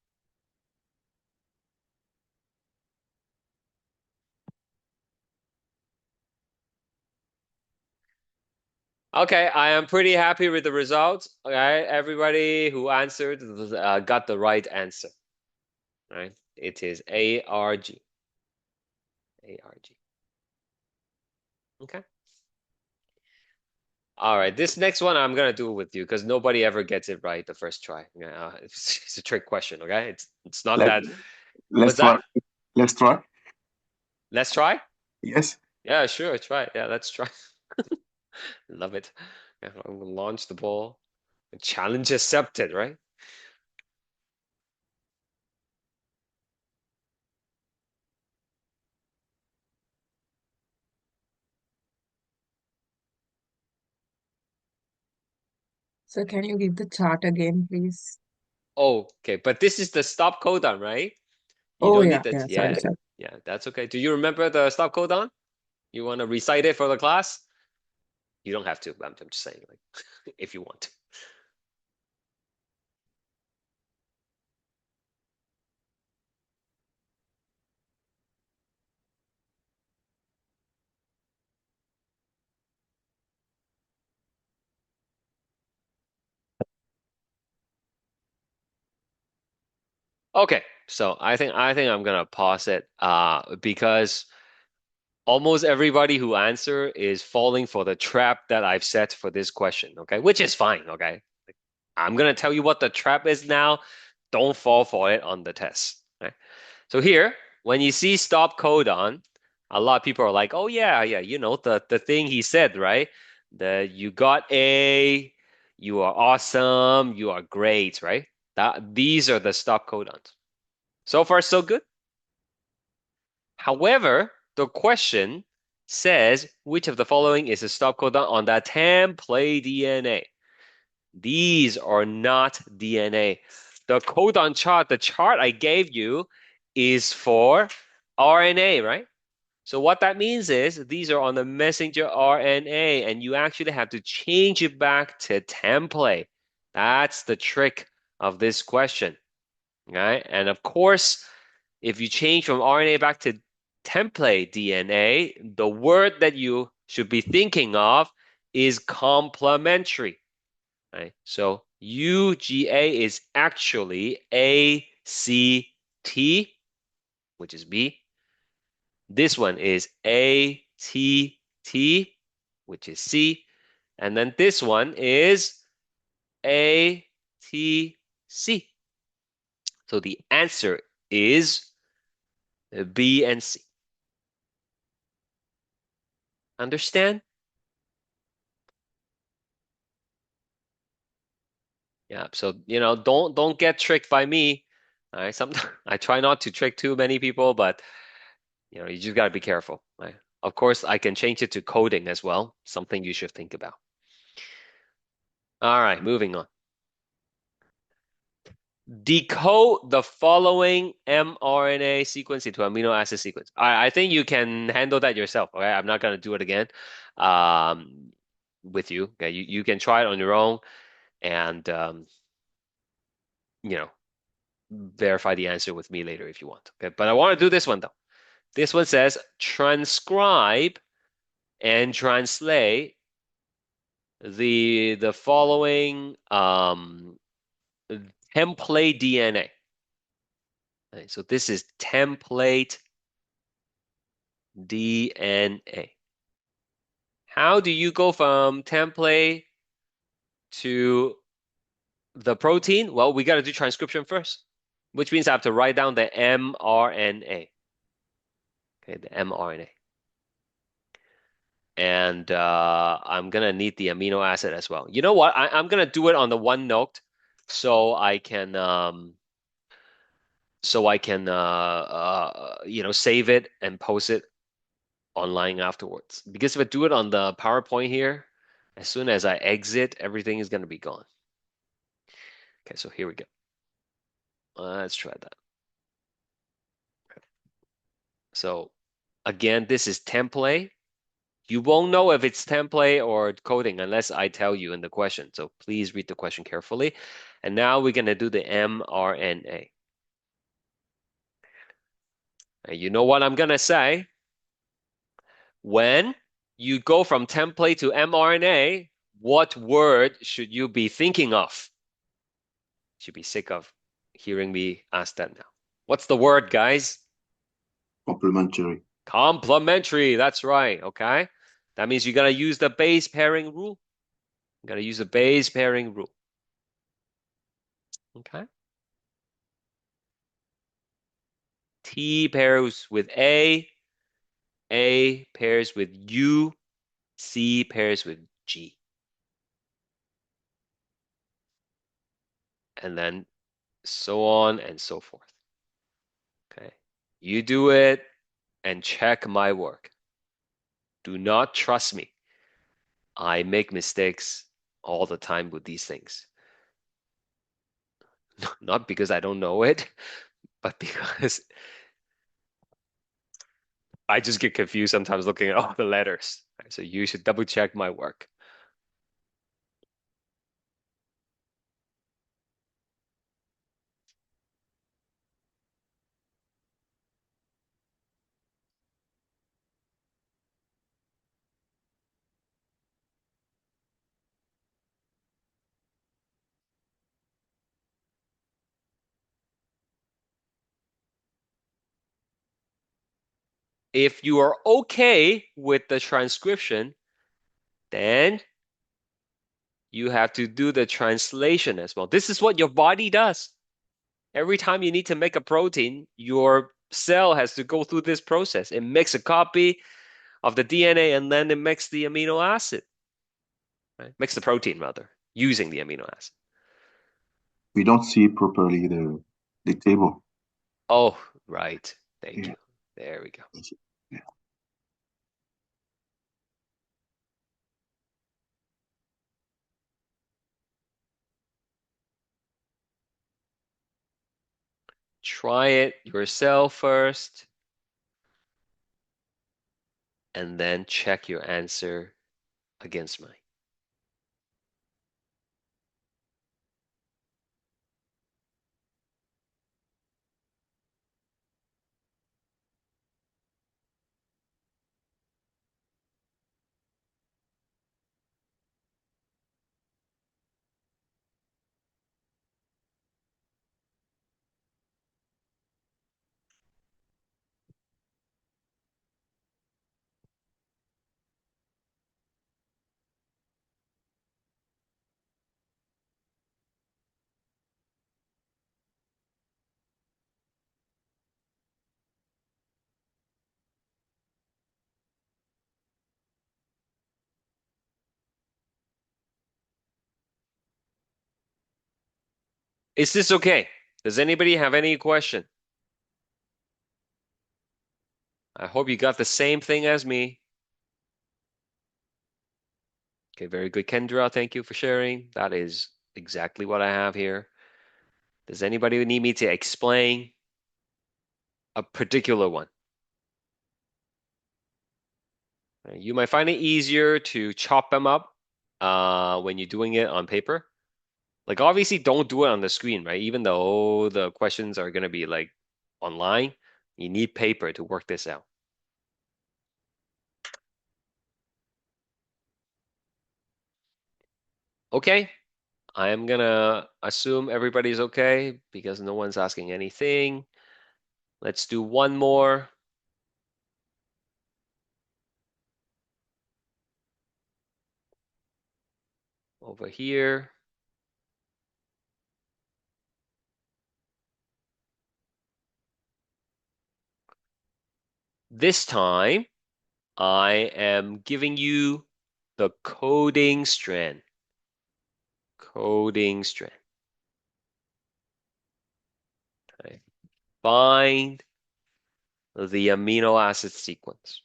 Okay, I am pretty happy with the results. Okay, everybody who answered got the right answer. Right? It is ARG. ARG. Okay. All right, this next one I'm gonna do with you because nobody ever gets it right the first try. Yeah, it's a trick question. Okay, it's not Let, that. let's What's that? try. Let's try. Let's try. Yes. Yeah, sure, try. Yeah, let's try. Love it. Yeah, I'm gonna launch the ball. Challenge accepted, right? So can you give the chart again, please? Oh, okay, but this is the stop codon, right? You Oh don't yeah, need that. yeah, Yeah, sorry. yeah, that's okay. Do you remember the stop codon? You want to recite it for the class? You don't have to, but I'm just saying, like, if you want to. Okay, so I think I'm gonna pause it because almost everybody who answer is falling for the trap that I've set for this question, okay? Which is fine, okay? I'm gonna tell you what the trap is now. Don't fall for it on the test. Okay? So here, when you see stop codon, a lot of people are like, "Oh yeah, yeah, you know the thing he said, right? The you got A, you are awesome, you are great, right? That these are the stop codons. So far, so good. However, the question says which of the following is a stop codon on that template DNA? These are not DNA. The codon chart, the chart I gave you is for RNA, right? So what that means is these are on the messenger RNA, and you actually have to change it back to template. That's the trick of this question, right? And of course, if you change from RNA back to template DNA, the word that you should be thinking of is complementary. Right? So UGA is actually ACT, which is B. This one is ATT, which is C. And then this one is ATC. So the answer is B and C. Understand? Yeah, so don't get tricked by me. All right, sometimes I try not to trick too many people, but you just gotta be careful. Right? Of course, I can change it to coding as well, something you should think about. All right, moving on. Decode the following mRNA sequence into amino acid sequence. I think you can handle that yourself. Okay, I'm not gonna do it again. with you. Okay, you can try it on your own and verify the answer with me later if you want. Okay, but I want to do this one though. This one says transcribe and translate the following template DNA. Okay, so this is template DNA. How do you go from template to the protein? Well, we got to do transcription first, which means I have to write down the mRNA. Okay, the mRNA. And I'm gonna need the amino acid as well. You know what? I'm gonna do it on the OneNote so I can save it and post it online afterwards. Because if I do it on the PowerPoint here, as soon as I exit, everything is gonna be gone. Okay, so here we go. Let's try that. So again, this is template. You won't know if it's template or coding unless I tell you in the question. So please read the question carefully. And now we're going to do the mRNA. And you know what I'm going to say? When you go from template to mRNA, what word should you be thinking of? You should be sick of hearing me ask that now. What's the word, guys? Complementary. Complementary. That's right. Okay. That means you got to use the base pairing rule. You got to use the base pairing rule. Okay. T pairs with A pairs with U, C pairs with G. And then so on and so forth. Okay. You do it and check my work. Do not trust me. I make mistakes all the time with these things. Not because I don't know it, but because I just get confused sometimes looking at all the letters. So you should double check my work. If you are okay with the transcription, then you have to do the translation as well. This is what your body does. Every time you need to make a protein, your cell has to go through this process. It makes a copy of the DNA and then it makes the amino acid. Right? Makes the protein rather, using the amino acid. We don't see properly the table. Oh, right. Thank Yeah. you. There we go. Yeah. Try it yourself first, and then check your answer against mine. Is this okay? Does anybody have any question? I hope you got the same thing as me. Okay, very good, Kendra. Thank you for sharing. That is exactly what I have here. Does anybody need me to explain a particular one? You might find it easier to chop them up when you're doing it on paper. Like obviously don't do it on the screen, right? Even though the questions are gonna be like online, you need paper to work this out. Okay, I am gonna assume everybody's okay because no one's asking anything. Let's do one more. Over here. This time, I am giving you the coding strand. Coding strand. Okay. Find the amino acid sequence.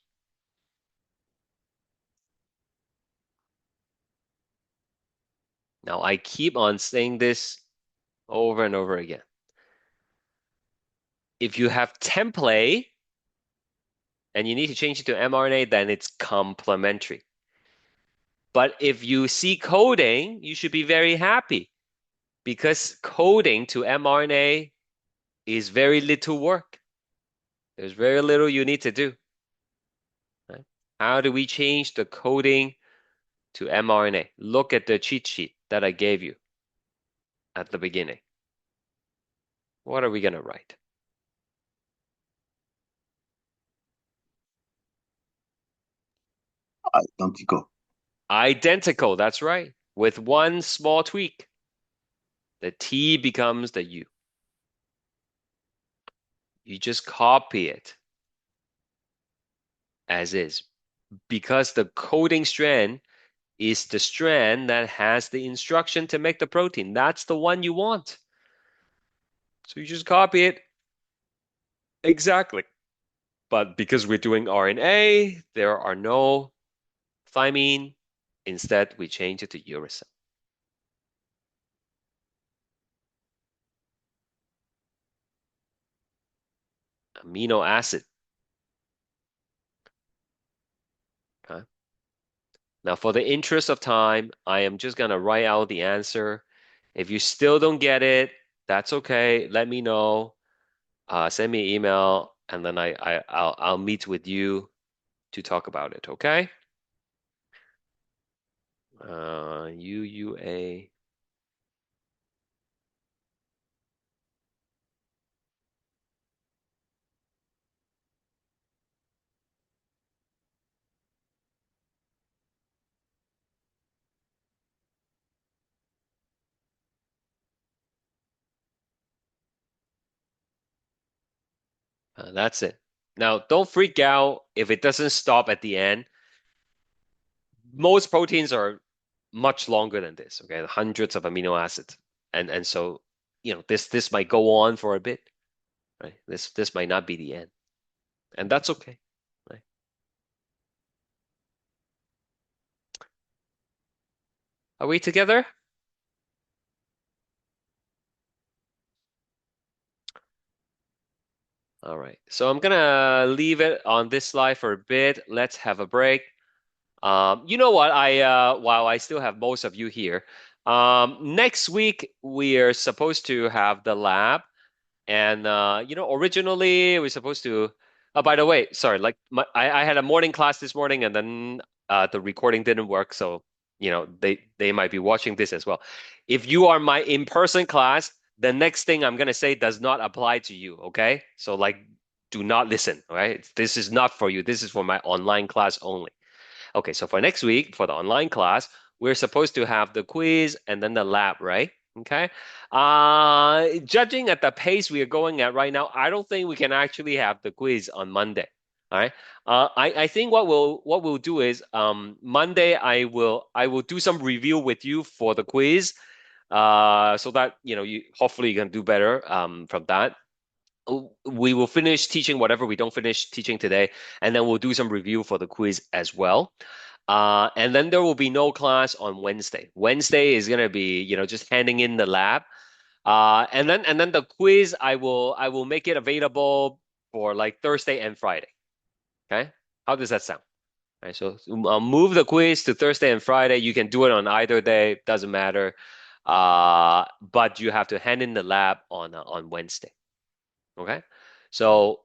Now, I keep on saying this over and over again. If you have template and you need to change it to mRNA, then it's complementary. But if you see coding, you should be very happy because coding to mRNA is very little work. There's very little you need to do. Right? How do we change the coding to mRNA? Look at the cheat sheet that I gave you at the beginning. What are we going to write? Identical. Identical, that's right. With one small tweak, the T becomes the U. You just copy it as is because the coding strand is the strand that has the instruction to make the protein. That's the one you want. So you just copy it exactly. But because we're doing RNA, there are no thymine. Instead, we change it to uracil. Amino acid. Okay. Now, for the interest of time, I am just gonna write out the answer. If you still don't get it, that's okay. Let me know. Send me an email, and then I'll meet with you to talk about it. Okay? UUA. That's it. Now, don't freak out if it doesn't stop at the end. Most proteins are much longer than this, okay? Hundreds of amino acids. And so, this might go on for a bit, right? This might not be the end. And that's okay, right? Are we together? All right. So I'm gonna leave it on this slide for a bit. Let's have a break. You know what? While I still have most of you here, next week we are supposed to have the lab, and originally we're supposed to. Oh, by the way, sorry, like I had a morning class this morning, and then the recording didn't work, so they might be watching this as well. If you are my in-person class, the next thing I'm gonna say does not apply to you, okay? So like, do not listen, all right? This is not for you. This is for my online class only. Okay, so for next week, for the online class, we're supposed to have the quiz and then the lab, right? Okay. Judging at the pace we are going at right now, I don't think we can actually have the quiz on Monday. All right. I think what we'll do is Monday I will do some review with you for the quiz, so that you hopefully you can do better from that. We will finish teaching whatever we don't finish teaching today, and then we'll do some review for the quiz as well. And then there will be no class on Wednesday. Wednesday is gonna be, just handing in the lab. And then the quiz, I will make it available for like Thursday and Friday. Okay? How does that sound? Right, so move the quiz to Thursday and Friday. You can do it on either day, doesn't matter. But you have to hand in the lab on Wednesday. Okay, so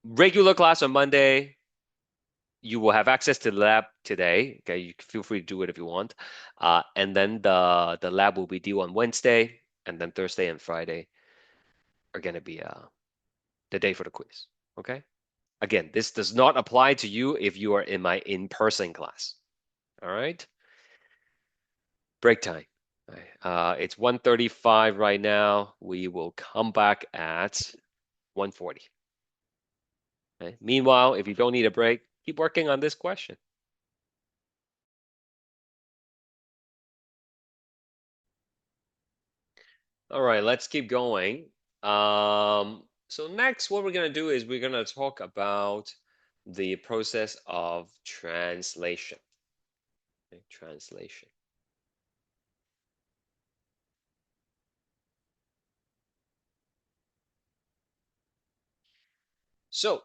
regular class on Monday. You will have access to the lab today. Okay, you feel free to do it if you want. And then the lab will be due on Wednesday, and then Thursday and Friday are gonna be the day for the quiz. Okay. Again, this does not apply to you if you are in my in-person class. All right. Break time. It's 1:35 right now. We will come back at 1:40. Okay. Meanwhile, if you don't need a break, keep working on this question. All right, let's keep going. So next, what we're gonna do is we're gonna talk about the process of translation. Okay, translation. So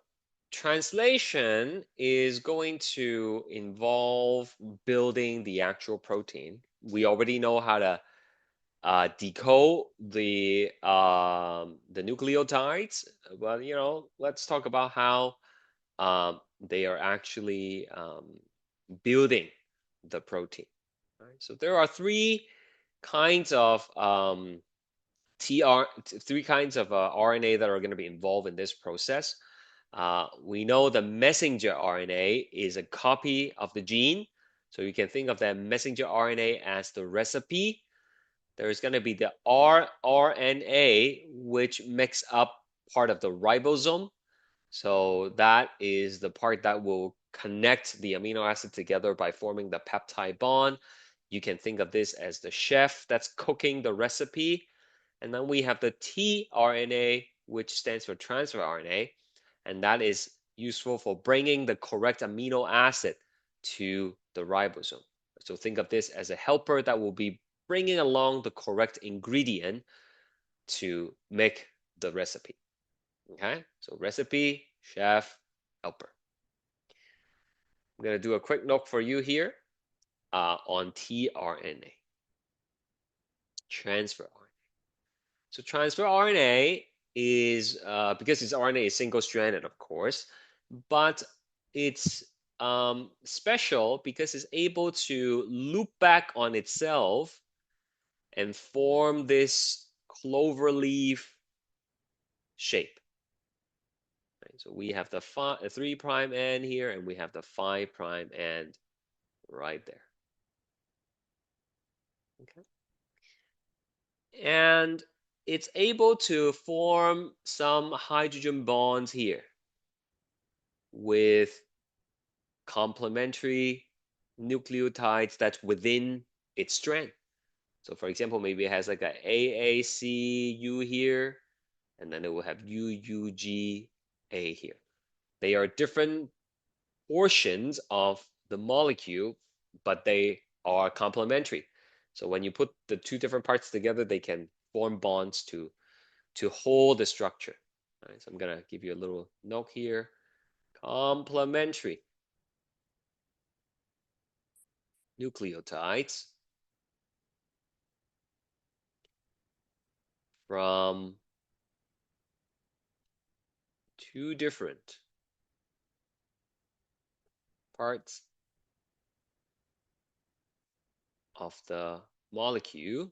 translation is going to involve building the actual protein. We already know how to decode the nucleotides. Well, let's talk about how they are actually building the protein. Right? So there are three kinds of three kinds of RNA that are going to be involved in this process. We know the messenger RNA is a copy of the gene. So you can think of that messenger RNA as the recipe. There's going to be the rRNA, which makes up part of the ribosome. So that is the part that will connect the amino acid together by forming the peptide bond. You can think of this as the chef that's cooking the recipe. And then we have the tRNA, which stands for transfer RNA, and that is useful for bringing the correct amino acid to the ribosome. So think of this as a helper that will be bringing along the correct ingredient to make the recipe. Okay, so recipe, chef, helper. I'm going to do a quick note for you here on tRNA, transfer RNA. So transfer RNA is, because its RNA is single-stranded, of course, but it's special because it's able to loop back on itself and form this clover leaf shape. Right? So we have the 3' end here, and we have the 5' end right there. Okay. And it's able to form some hydrogen bonds here with complementary nucleotides that's within its strand. So for example, maybe it has like a AACU here, and then it will have UUGA here. They are different portions of the molecule, but they are complementary. So when you put the two different parts together, they can form bonds to hold the structure. All right, so I'm gonna give you a little note here. Complementary nucleotides from two different parts of the molecule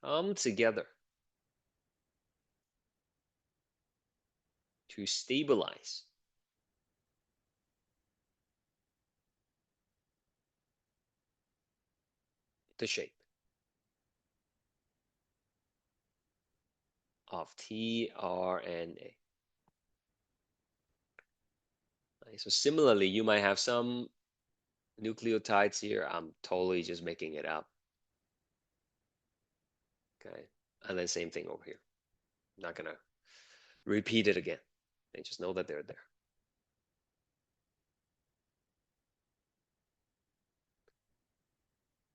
come together to stabilize the shape of tRNA. Right, so similarly, you might have some nucleotides here. I'm totally just making it up. Okay, and then same thing over here. I'm not gonna repeat it again. They just know that they're there.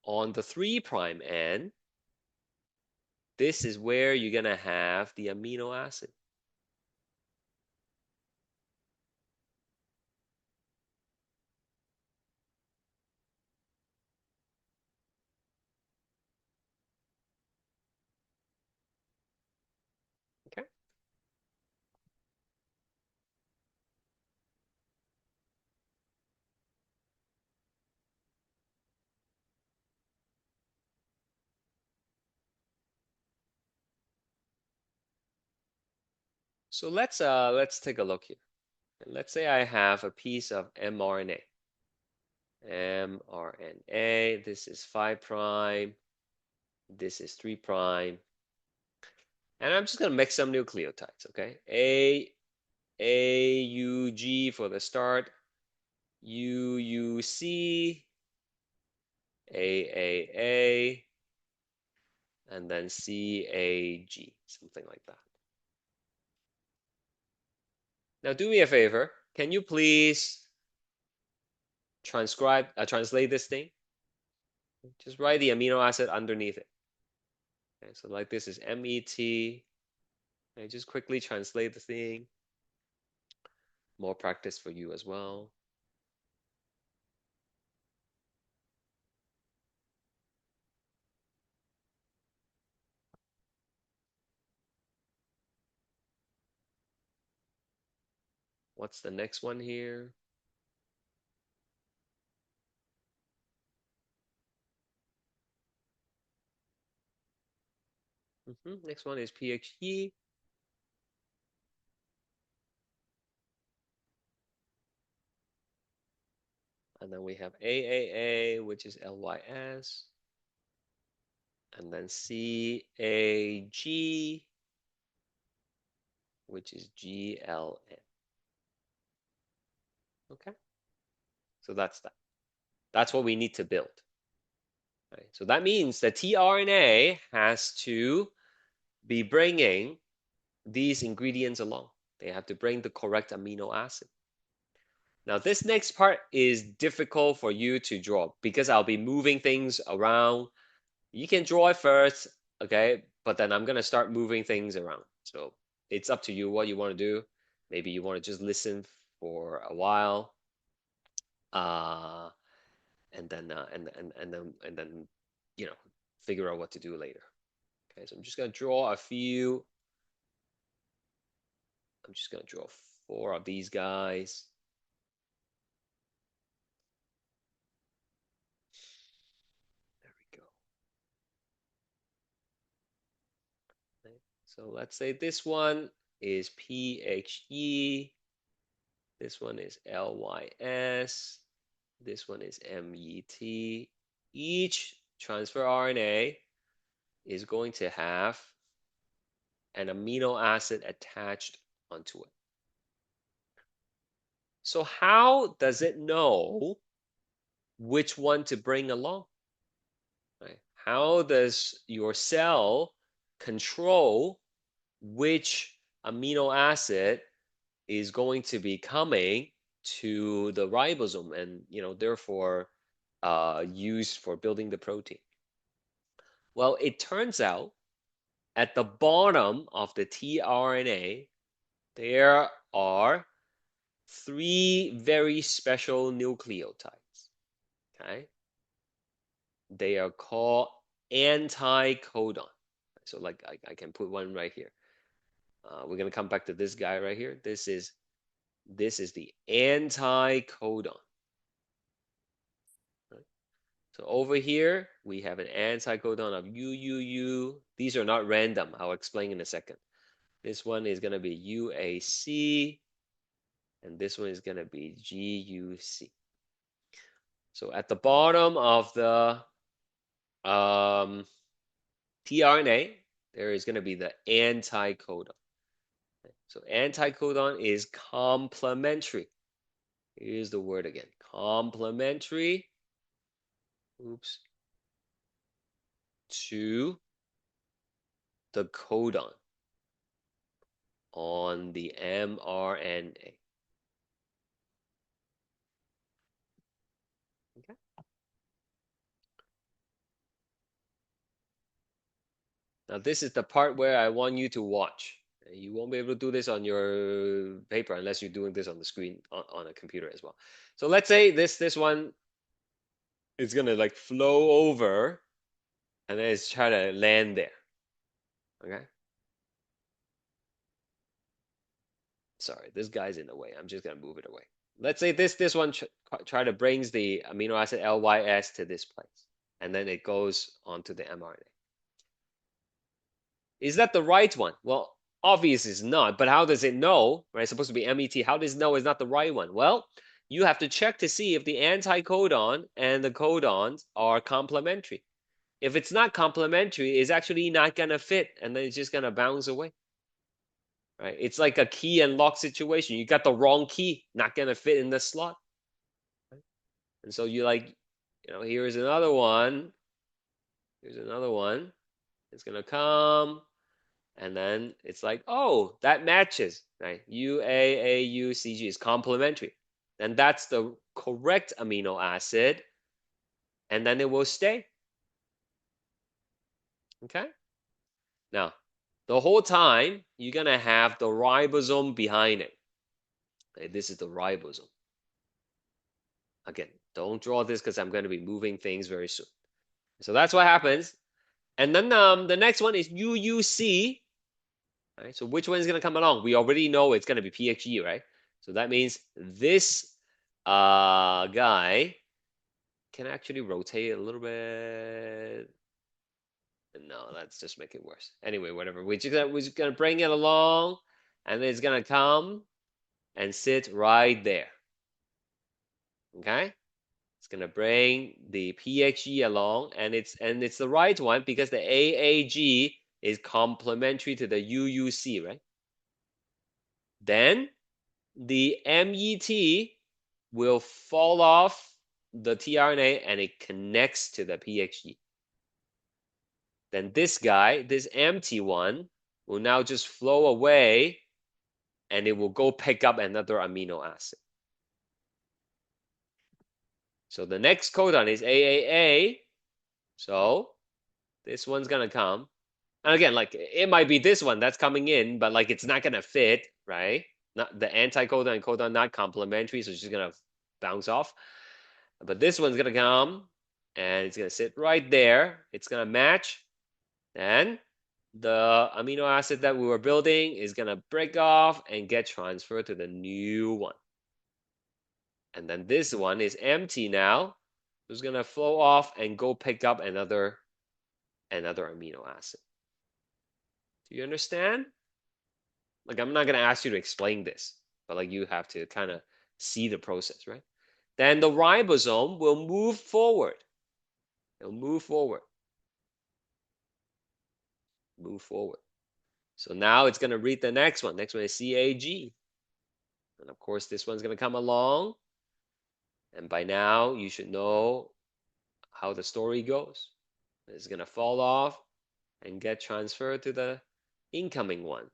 On the 3' end, this is where you're gonna have the amino acid. So let's take a look here. And let's say I have a piece of mRNA. mRNA, this is 5 prime, this is 3 prime. And I'm just gonna make some nucleotides, okay? AUG for the start, UUC, AAA, and then CAG, something like that. Now do me a favor, can you please translate this thing? Just write the amino acid underneath it. Okay, so like this is MET. Okay, just quickly translate the thing. More practice for you as well. What's the next one here? Next one is PHE. And then we have AAA, which is LYS. And then CAG, which is GLN. Okay. So that's that. That's what we need to build. Right? So that means the tRNA has to be bringing these ingredients along. They have to bring the correct amino acid. Now, this next part is difficult for you to draw because I'll be moving things around. You can draw it first, okay? But then I'm gonna start moving things around. So it's up to you what you want to do. Maybe you want to just listen for a while, and then you know, figure out what to do later. Okay, so I'm just gonna draw a few. I'm just gonna draw 4 of these guys. There we go. Okay, so let's say this one is PHE. This one is LYS. This one is MET. Each transfer RNA is going to have an amino acid attached onto it. So how does it know which one to bring along? Right? How does your cell control which amino acid is going to be coming to the ribosome and, therefore used for building the protein? Well, it turns out at the bottom of the tRNA, there are 3 very special nucleotides. Okay? They are called anticodon. So like I can put one right here. We're gonna come back to this guy right here. This is the anticodon. Right? So over here we have an anticodon of UUU. These are not random. I'll explain in a second. This one is gonna be UAC, and this one is gonna be GUC. So at the bottom of the tRNA, there is going to be the anticodon. So anticodon is complementary. Here's the word again. Complementary. Oops. To the codon on the mRNA. Okay. Now this is the part where I want you to watch. You won't be able to do this on your paper unless you're doing this on the screen on a computer as well. So let's say this one is gonna like flow over and then it's try to land there. Okay. Sorry, this guy's in the way. I'm just gonna move it away. Let's say this one try to brings the amino acid LYS to this place, and then it goes onto the mRNA. Is that the right one? Well, Obviously it's not, but how does it know, right? It's supposed to be MET. How does it know it's not the right one? Well, you have to check to see if the anticodon and the codons are complementary. If it's not complementary, it's actually not gonna fit, and then it's just gonna bounce away. Right? It's like a key and lock situation. You got the wrong key, not gonna fit in the slot. Right? And so you like, here's another one. Here's another one. It's gonna come, and then it's like, oh, that matches, right? UAAUCG is complementary. And that's the correct amino acid, and then it will stay. Okay? Now, the whole time, you're gonna have the ribosome behind it. Okay, this is the ribosome. Again, don't draw this because I'm going to be moving things very soon. So that's what happens. And then the next one is UUC. Right? So which one is going to come along? We already know it's going to be PXG, right? So that means this guy can actually rotate a little bit. No, let's just make it worse. Anyway, whatever. We're just gonna bring it along, and then it's gonna come and sit right there. Okay? It's gonna bring the PXG along, and it's the right one because the AAG is complementary to the UUC, right? Then the MET will fall off the tRNA and it connects to the PXG. Then this guy, this empty one, will now just flow away and it will go pick up another amino acid. So the next codon is AAA. So this one's gonna come. And again, like it might be this one that's coming in, but like it's not gonna fit, right? Not the anticodon and codon not complementary, so it's just gonna bounce off. But this one's gonna come and it's gonna sit right there. It's gonna match, and the amino acid that we were building is gonna break off and get transferred to the new one. And then this one is empty now. It's gonna flow off and go pick up another amino acid. Do you understand? Like, I'm not gonna ask you to explain this, but like you have to kind of see the process, right? Then the ribosome will move forward. It'll move forward. Move forward. So now it's gonna read the next one. Next one is CAG. And of course, this one's gonna come along. And by now, you should know how the story goes. It's gonna fall off and get transferred to the incoming one.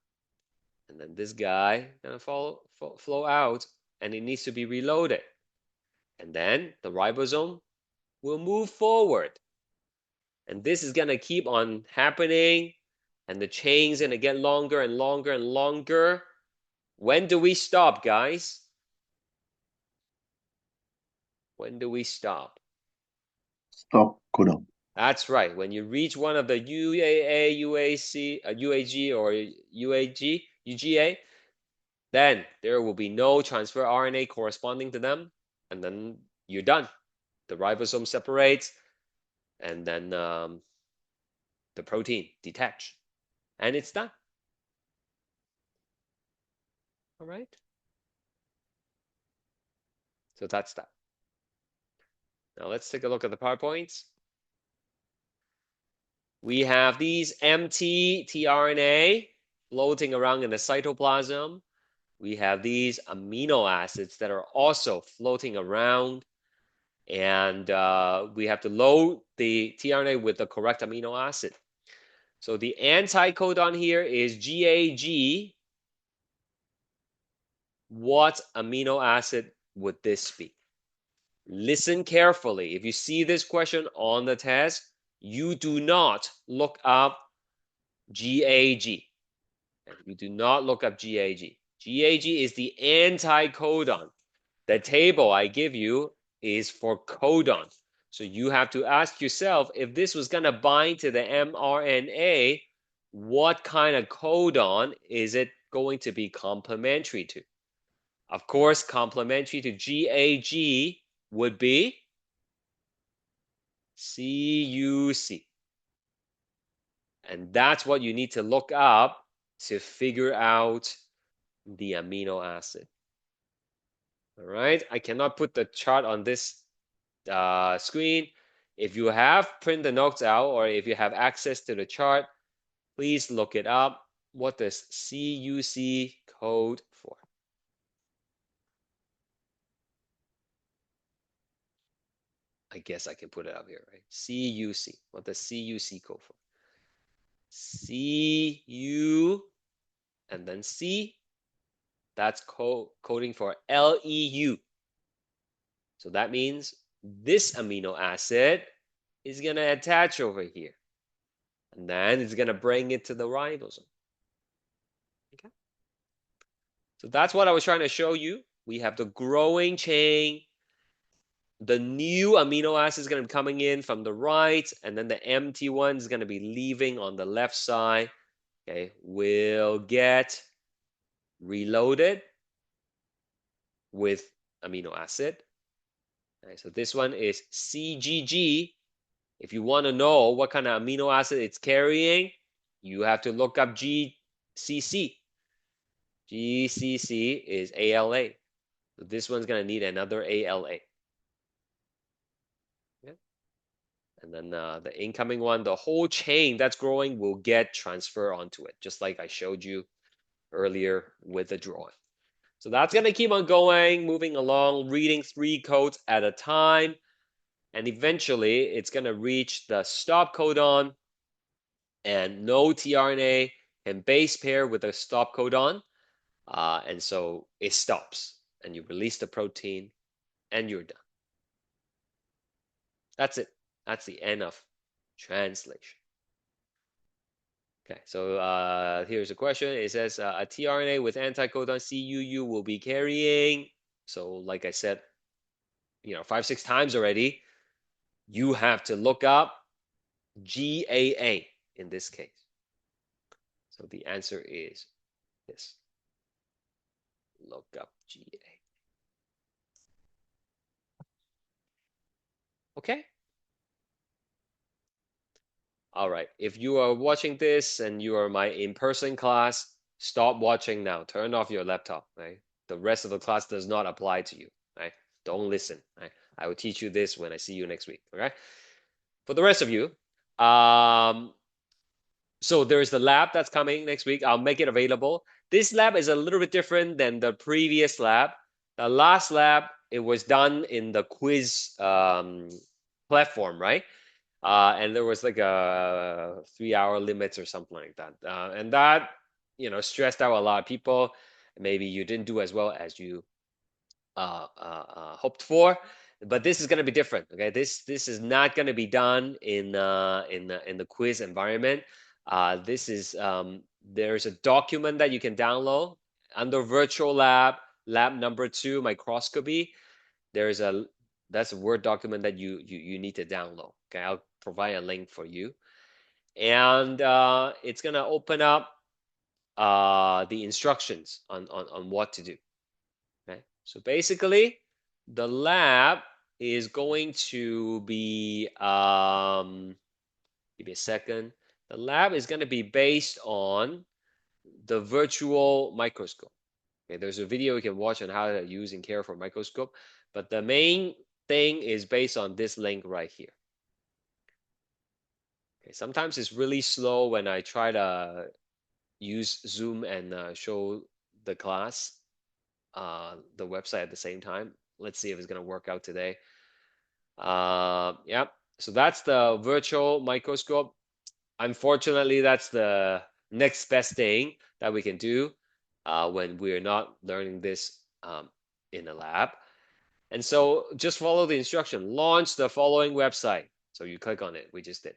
And then this guy gonna flow out, and it needs to be reloaded. And then the ribosome will move forward. And this is gonna keep on happening, and the chain's gonna get longer and longer and longer. When do we stop, guys? When do we stop? Stop codon. That's right. When you reach one of the UAA, UAC, UAG, or UAG, UGA, then there will be no transfer RNA corresponding to them, and then you're done. The ribosome separates, and then the protein detach, and it's done. All right. So that's that. Now let's take a look at the PowerPoints. We have these empty tRNA floating around in the cytoplasm. We have these amino acids that are also floating around, and we have to load the tRNA with the correct amino acid. So the anticodon here is GAG. What amino acid would this be? Listen carefully. If you see this question on the test, you do not look up GAG. You do not look up GAG. GAG is the anticodon. The table I give you is for codon. So you have to ask yourself, if this was going to bind to the mRNA, what kind of codon is it going to be complementary to? Of course, complementary to GAG would be CUC. And that's what you need to look up to figure out the amino acid. All right, I cannot put the chart on this screen. If you have print the notes out or if you have access to the chart, please look it up. What does CUC code for? I guess I can put it up here, right? CUC. What does CUC code for? CU and then C. That's coding for LEU. So that means this amino acid is going to attach over here. And then it's going to bring it to the ribosome. Okay. So that's what I was trying to show you. We have the growing chain. The new amino acid is going to be coming in from the right, and then the empty one is going to be leaving on the left side. Okay, will get reloaded with amino acid. Okay, so this one is CGG. If you want to know what kind of amino acid it's carrying, you have to look up GCC. GCC is ALA. So this one's going to need another ALA. Okay. And then the incoming one, the whole chain that's growing will get transferred onto it, just like I showed you earlier with the drawing. So that's going to keep on going, moving along, reading 3 codes at a time. And eventually, it's going to reach the stop codon, and no tRNA can base pair with a stop codon. And so it stops, and you release the protein, and you're done. That's it. That's the end of translation. Okay, so here's a question. It says a tRNA with anticodon CUU will be carrying. So like I said, 5-6 times already, you have to look up GAA in this case. So the answer is this. Look up GAA. Okay. All right. If you are watching this and you are my in-person class, stop watching now. Turn off your laptop. Right? The rest of the class does not apply to you. Right? Don't listen. Right? I will teach you this when I see you next week. Okay. For the rest of you, so there's the lab that's coming next week. I'll make it available. This lab is a little bit different than the previous lab. The last lab, it was done in the quiz platform, right? And there was like a 3-hour limits or something like that. And that, stressed out a lot of people. Maybe you didn't do as well as you hoped for. But this is going to be different. Okay, this is not going to be done in the quiz environment. This is there's a document that you can download under virtual lab number 2 microscopy. That's a Word document that you need to download. Okay, I'll provide a link for you, and it's gonna open up the instructions on what to do. Okay, so basically, the lab is going to be give me a second. The lab is going to be based on the virtual microscope. Okay, there's a video you can watch on how to use and care for a microscope, but the main thing is based on this link right here. Okay, sometimes it's really slow when I try to use Zoom and show the class, the website at the same time. Let's see if it's going to work out today. Yeah, so that's the virtual microscope. Unfortunately, that's the next best thing that we can do when we're not learning this in a lab. And so just follow the instruction. Launch the following website. So you click on it. We just did.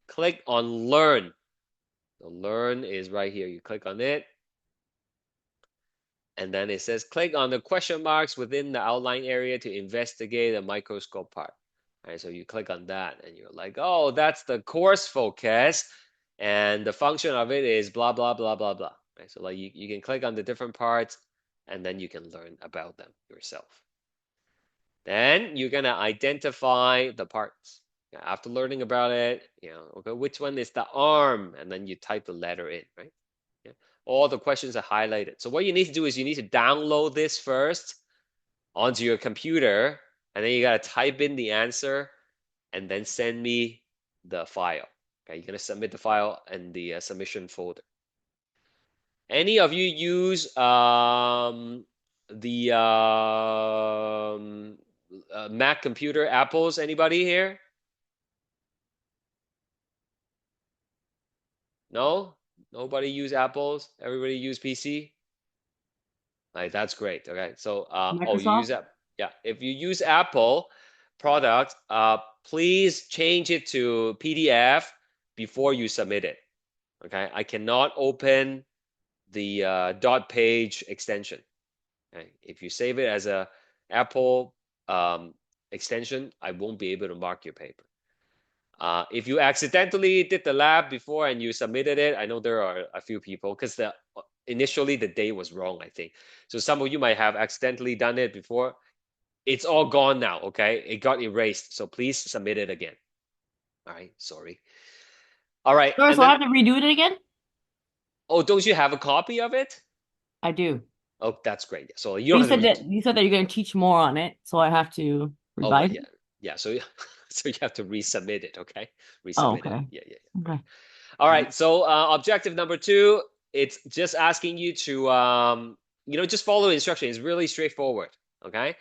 Click on Learn. So Learn is right here. You click on it. And then it says click on the question marks within the outline area to investigate the microscope part. All right, so you click on that and you're like, oh, that's the course focus. And the function of it is blah, blah, blah, blah, blah. Right, so like you can click on the different parts and then you can learn about them yourself. Then you're gonna identify the parts. After learning about it, okay, which one is the arm? And then you type the letter in, right? Yeah. All the questions are highlighted. So what you need to do is you need to download this first onto your computer, and then you gotta type in the answer and then send me the file. Okay, you're gonna submit the file in the submission folder. Any of you use the Mac computer, Apples? Anybody here? No? Nobody use Apples? Everybody use PC? Like, that's great. Okay, so oh, you use Microsoft? that? Yeah, if you use Apple product, please change it to PDF before you submit it. Okay, I cannot open the dot page extension. Okay, if you save it as a Apple extension, I won't be able to mark your paper. If you accidentally did the lab before and you submitted it, I know there are a few people because initially the date was wrong, I think. So some of you might have accidentally done it before. It's all gone now, okay? It got erased. So please submit it again. All right, sorry. All right, Sorry, and so I then, have to redo it again? oh, don't you have a copy of it? I do. Oh, that's great. So you But don't have to you said that you're going to teach more on it, so I have to oh, but revise yeah, it. yeah. So so you have to resubmit it, okay? Oh, Resubmit it. okay. Yeah, yeah, yeah. Okay. All right. So objective number 2, it's just asking you to just follow the instruction. It's really straightforward, okay?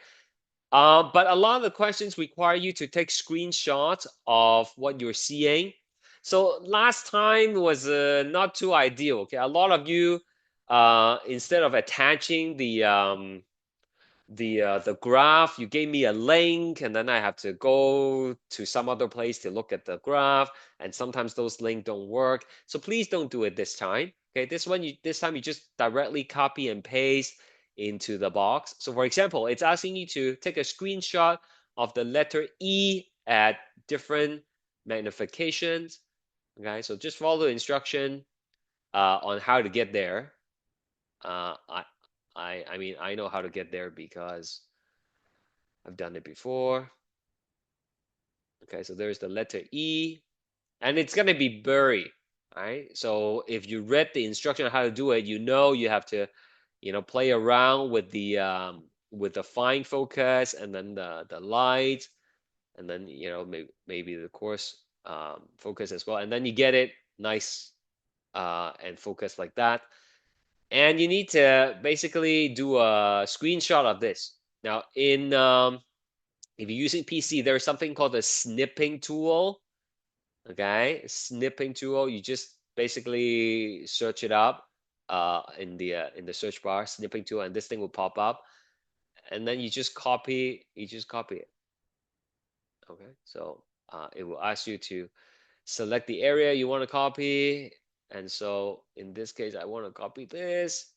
But a lot of the questions require you to take screenshots of what you're seeing. So last time was not too ideal, okay? A lot of you, instead of attaching the graph, you gave me a link, and then I have to go to some other place to look at the graph, and sometimes those links don't work. So please don't do it this time. Okay, this time you just directly copy and paste into the box. So for example, it's asking you to take a screenshot of the letter E at different magnifications. Okay, so just follow the instruction on how to get there. Uh, I I mean, I know how to get there because I've done it before. Okay, so there's the letter E, and it's gonna be buried, right? So if you read the instruction on how to do it, you have to, play around with the fine focus and then the light, and then maybe the coarse focus as well, and then you get it nice and focused like that. And you need to basically do a screenshot of this. Now, if you're using PC, there's something called a snipping tool. Okay, snipping tool. You just basically search it up in the search bar, snipping tool, and this thing will pop up. And then you just copy it. Okay, so it will ask you to select the area you want to copy. And so in this case, I want to copy this.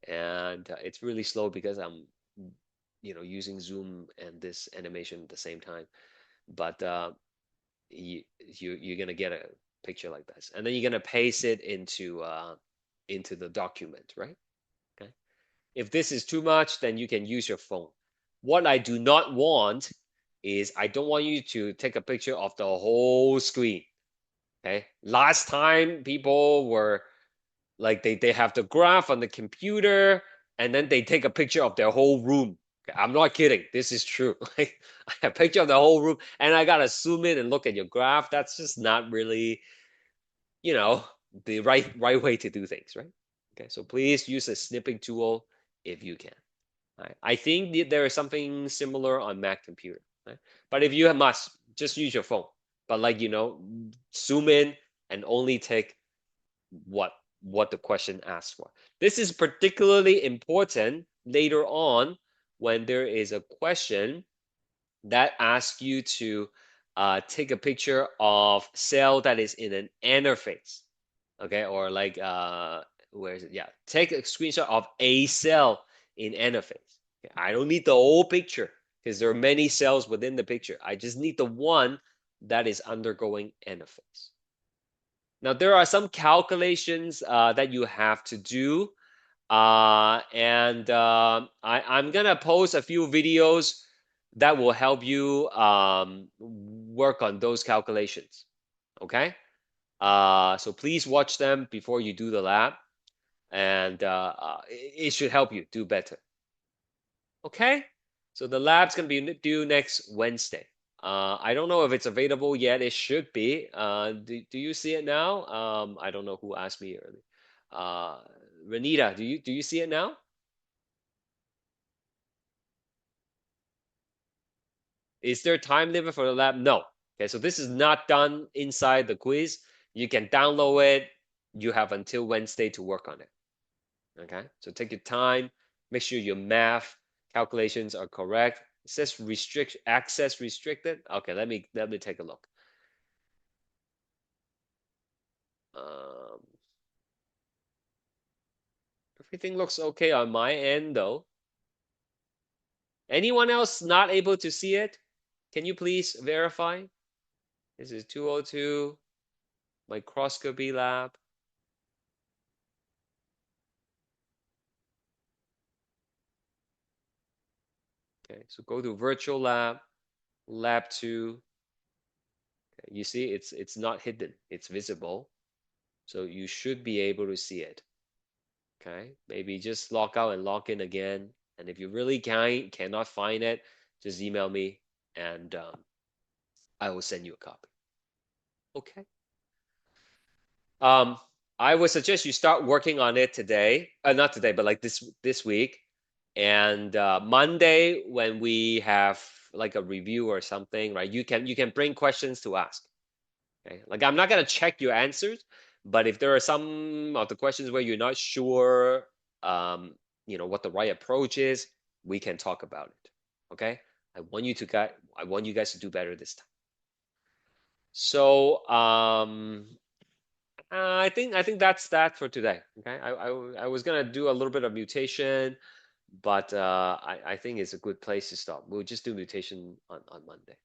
And it's really slow because I'm using Zoom and this animation at the same time, but you're gonna get a picture like this, and then you're gonna paste it into the document, right? Okay, if this is too much, then you can use your phone. What I do not want is I don't want you to take a picture of the whole screen. Okay, last time people were like they have the graph on the computer, and then they take a picture of their whole room. Okay, I'm not kidding. This is true. Like, I have a picture of the whole room, and I gotta zoom in and look at your graph. That's just not really, you know, the right way to do things, right? Okay, so please use a snipping tool if you can. Right? I think there is something similar on Mac computer, right? But if you must, just use your phone. But like zoom in and only take what the question asks for. This is particularly important later on when there is a question that asks you to take a picture of cell that is in an interface, okay, or like where is it? Yeah, take a screenshot of a cell in interface. Okay? I don't need the whole picture because there are many cells within the picture. I just need the one that is undergoing interface. Now, there are some calculations that you have to do. And I'm going to post a few videos that will help you work on those calculations. Okay? So please watch them before you do the lab, and it should help you do better. Okay? So the lab's gonna be due next Wednesday. I don't know if it's available yet. It should be. Do you see it now? I don't know who asked me earlier. Renita, do you see it now? Is there a time limit for the lab? No. Okay, so this is not done inside the quiz. You can download it. You have until Wednesday to work on it. Okay, so take your time. Make sure your math calculations are correct. It says access restricted. Okay, let me take a look. Everything looks okay on my end though. Anyone else not able to see it? Can you please verify? This is 202 microscopy lab. Okay, so go to virtual lab, lab 2. Okay, you see it's not hidden, it's visible. So you should be able to see it. Okay, maybe just log out and log in again. And if you really cannot find it, just email me and I will send you a copy. Okay. I would suggest you start working on it today. Not today, but like this week. And Monday, when we have like a review or something, right? You can bring questions to ask. Okay. Like I'm not gonna check your answers, but if there are some of the questions where you're not sure, what the right approach is, we can talk about it. Okay. I want you guys to do better this time. So I think that's that for today. Okay, I was gonna do a little bit of mutation, but I think it's a good place to stop. We'll just do mutation on Monday.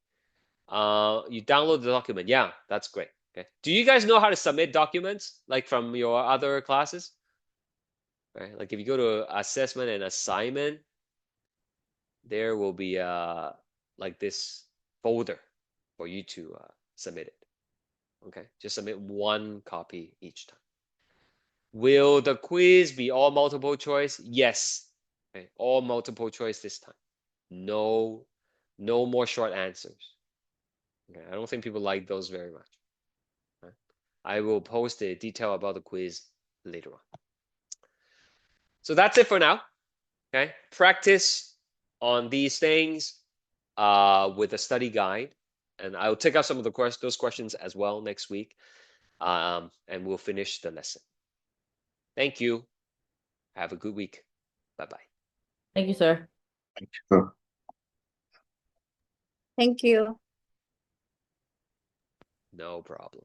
You download the document. Yeah, that's great. Okay. Do you guys know how to submit documents like from your other classes? Right. Like if you go to assessment and assignment, there will be like this folder for you to submit it. Okay. Just submit one copy each time. Will the quiz be all multiple choice? Yes. Okay. All multiple choice this time. No more short answers. Okay. I don't think people like those very much. Okay. I will post a detail about the quiz later on. So that's it for now. Okay. Practice on these things with a study guide. And I'll take out some of those questions as well next week. And we'll finish the lesson. Thank you. Have a good week. Bye-bye. Thank you, sir. So, Thank you. No problem.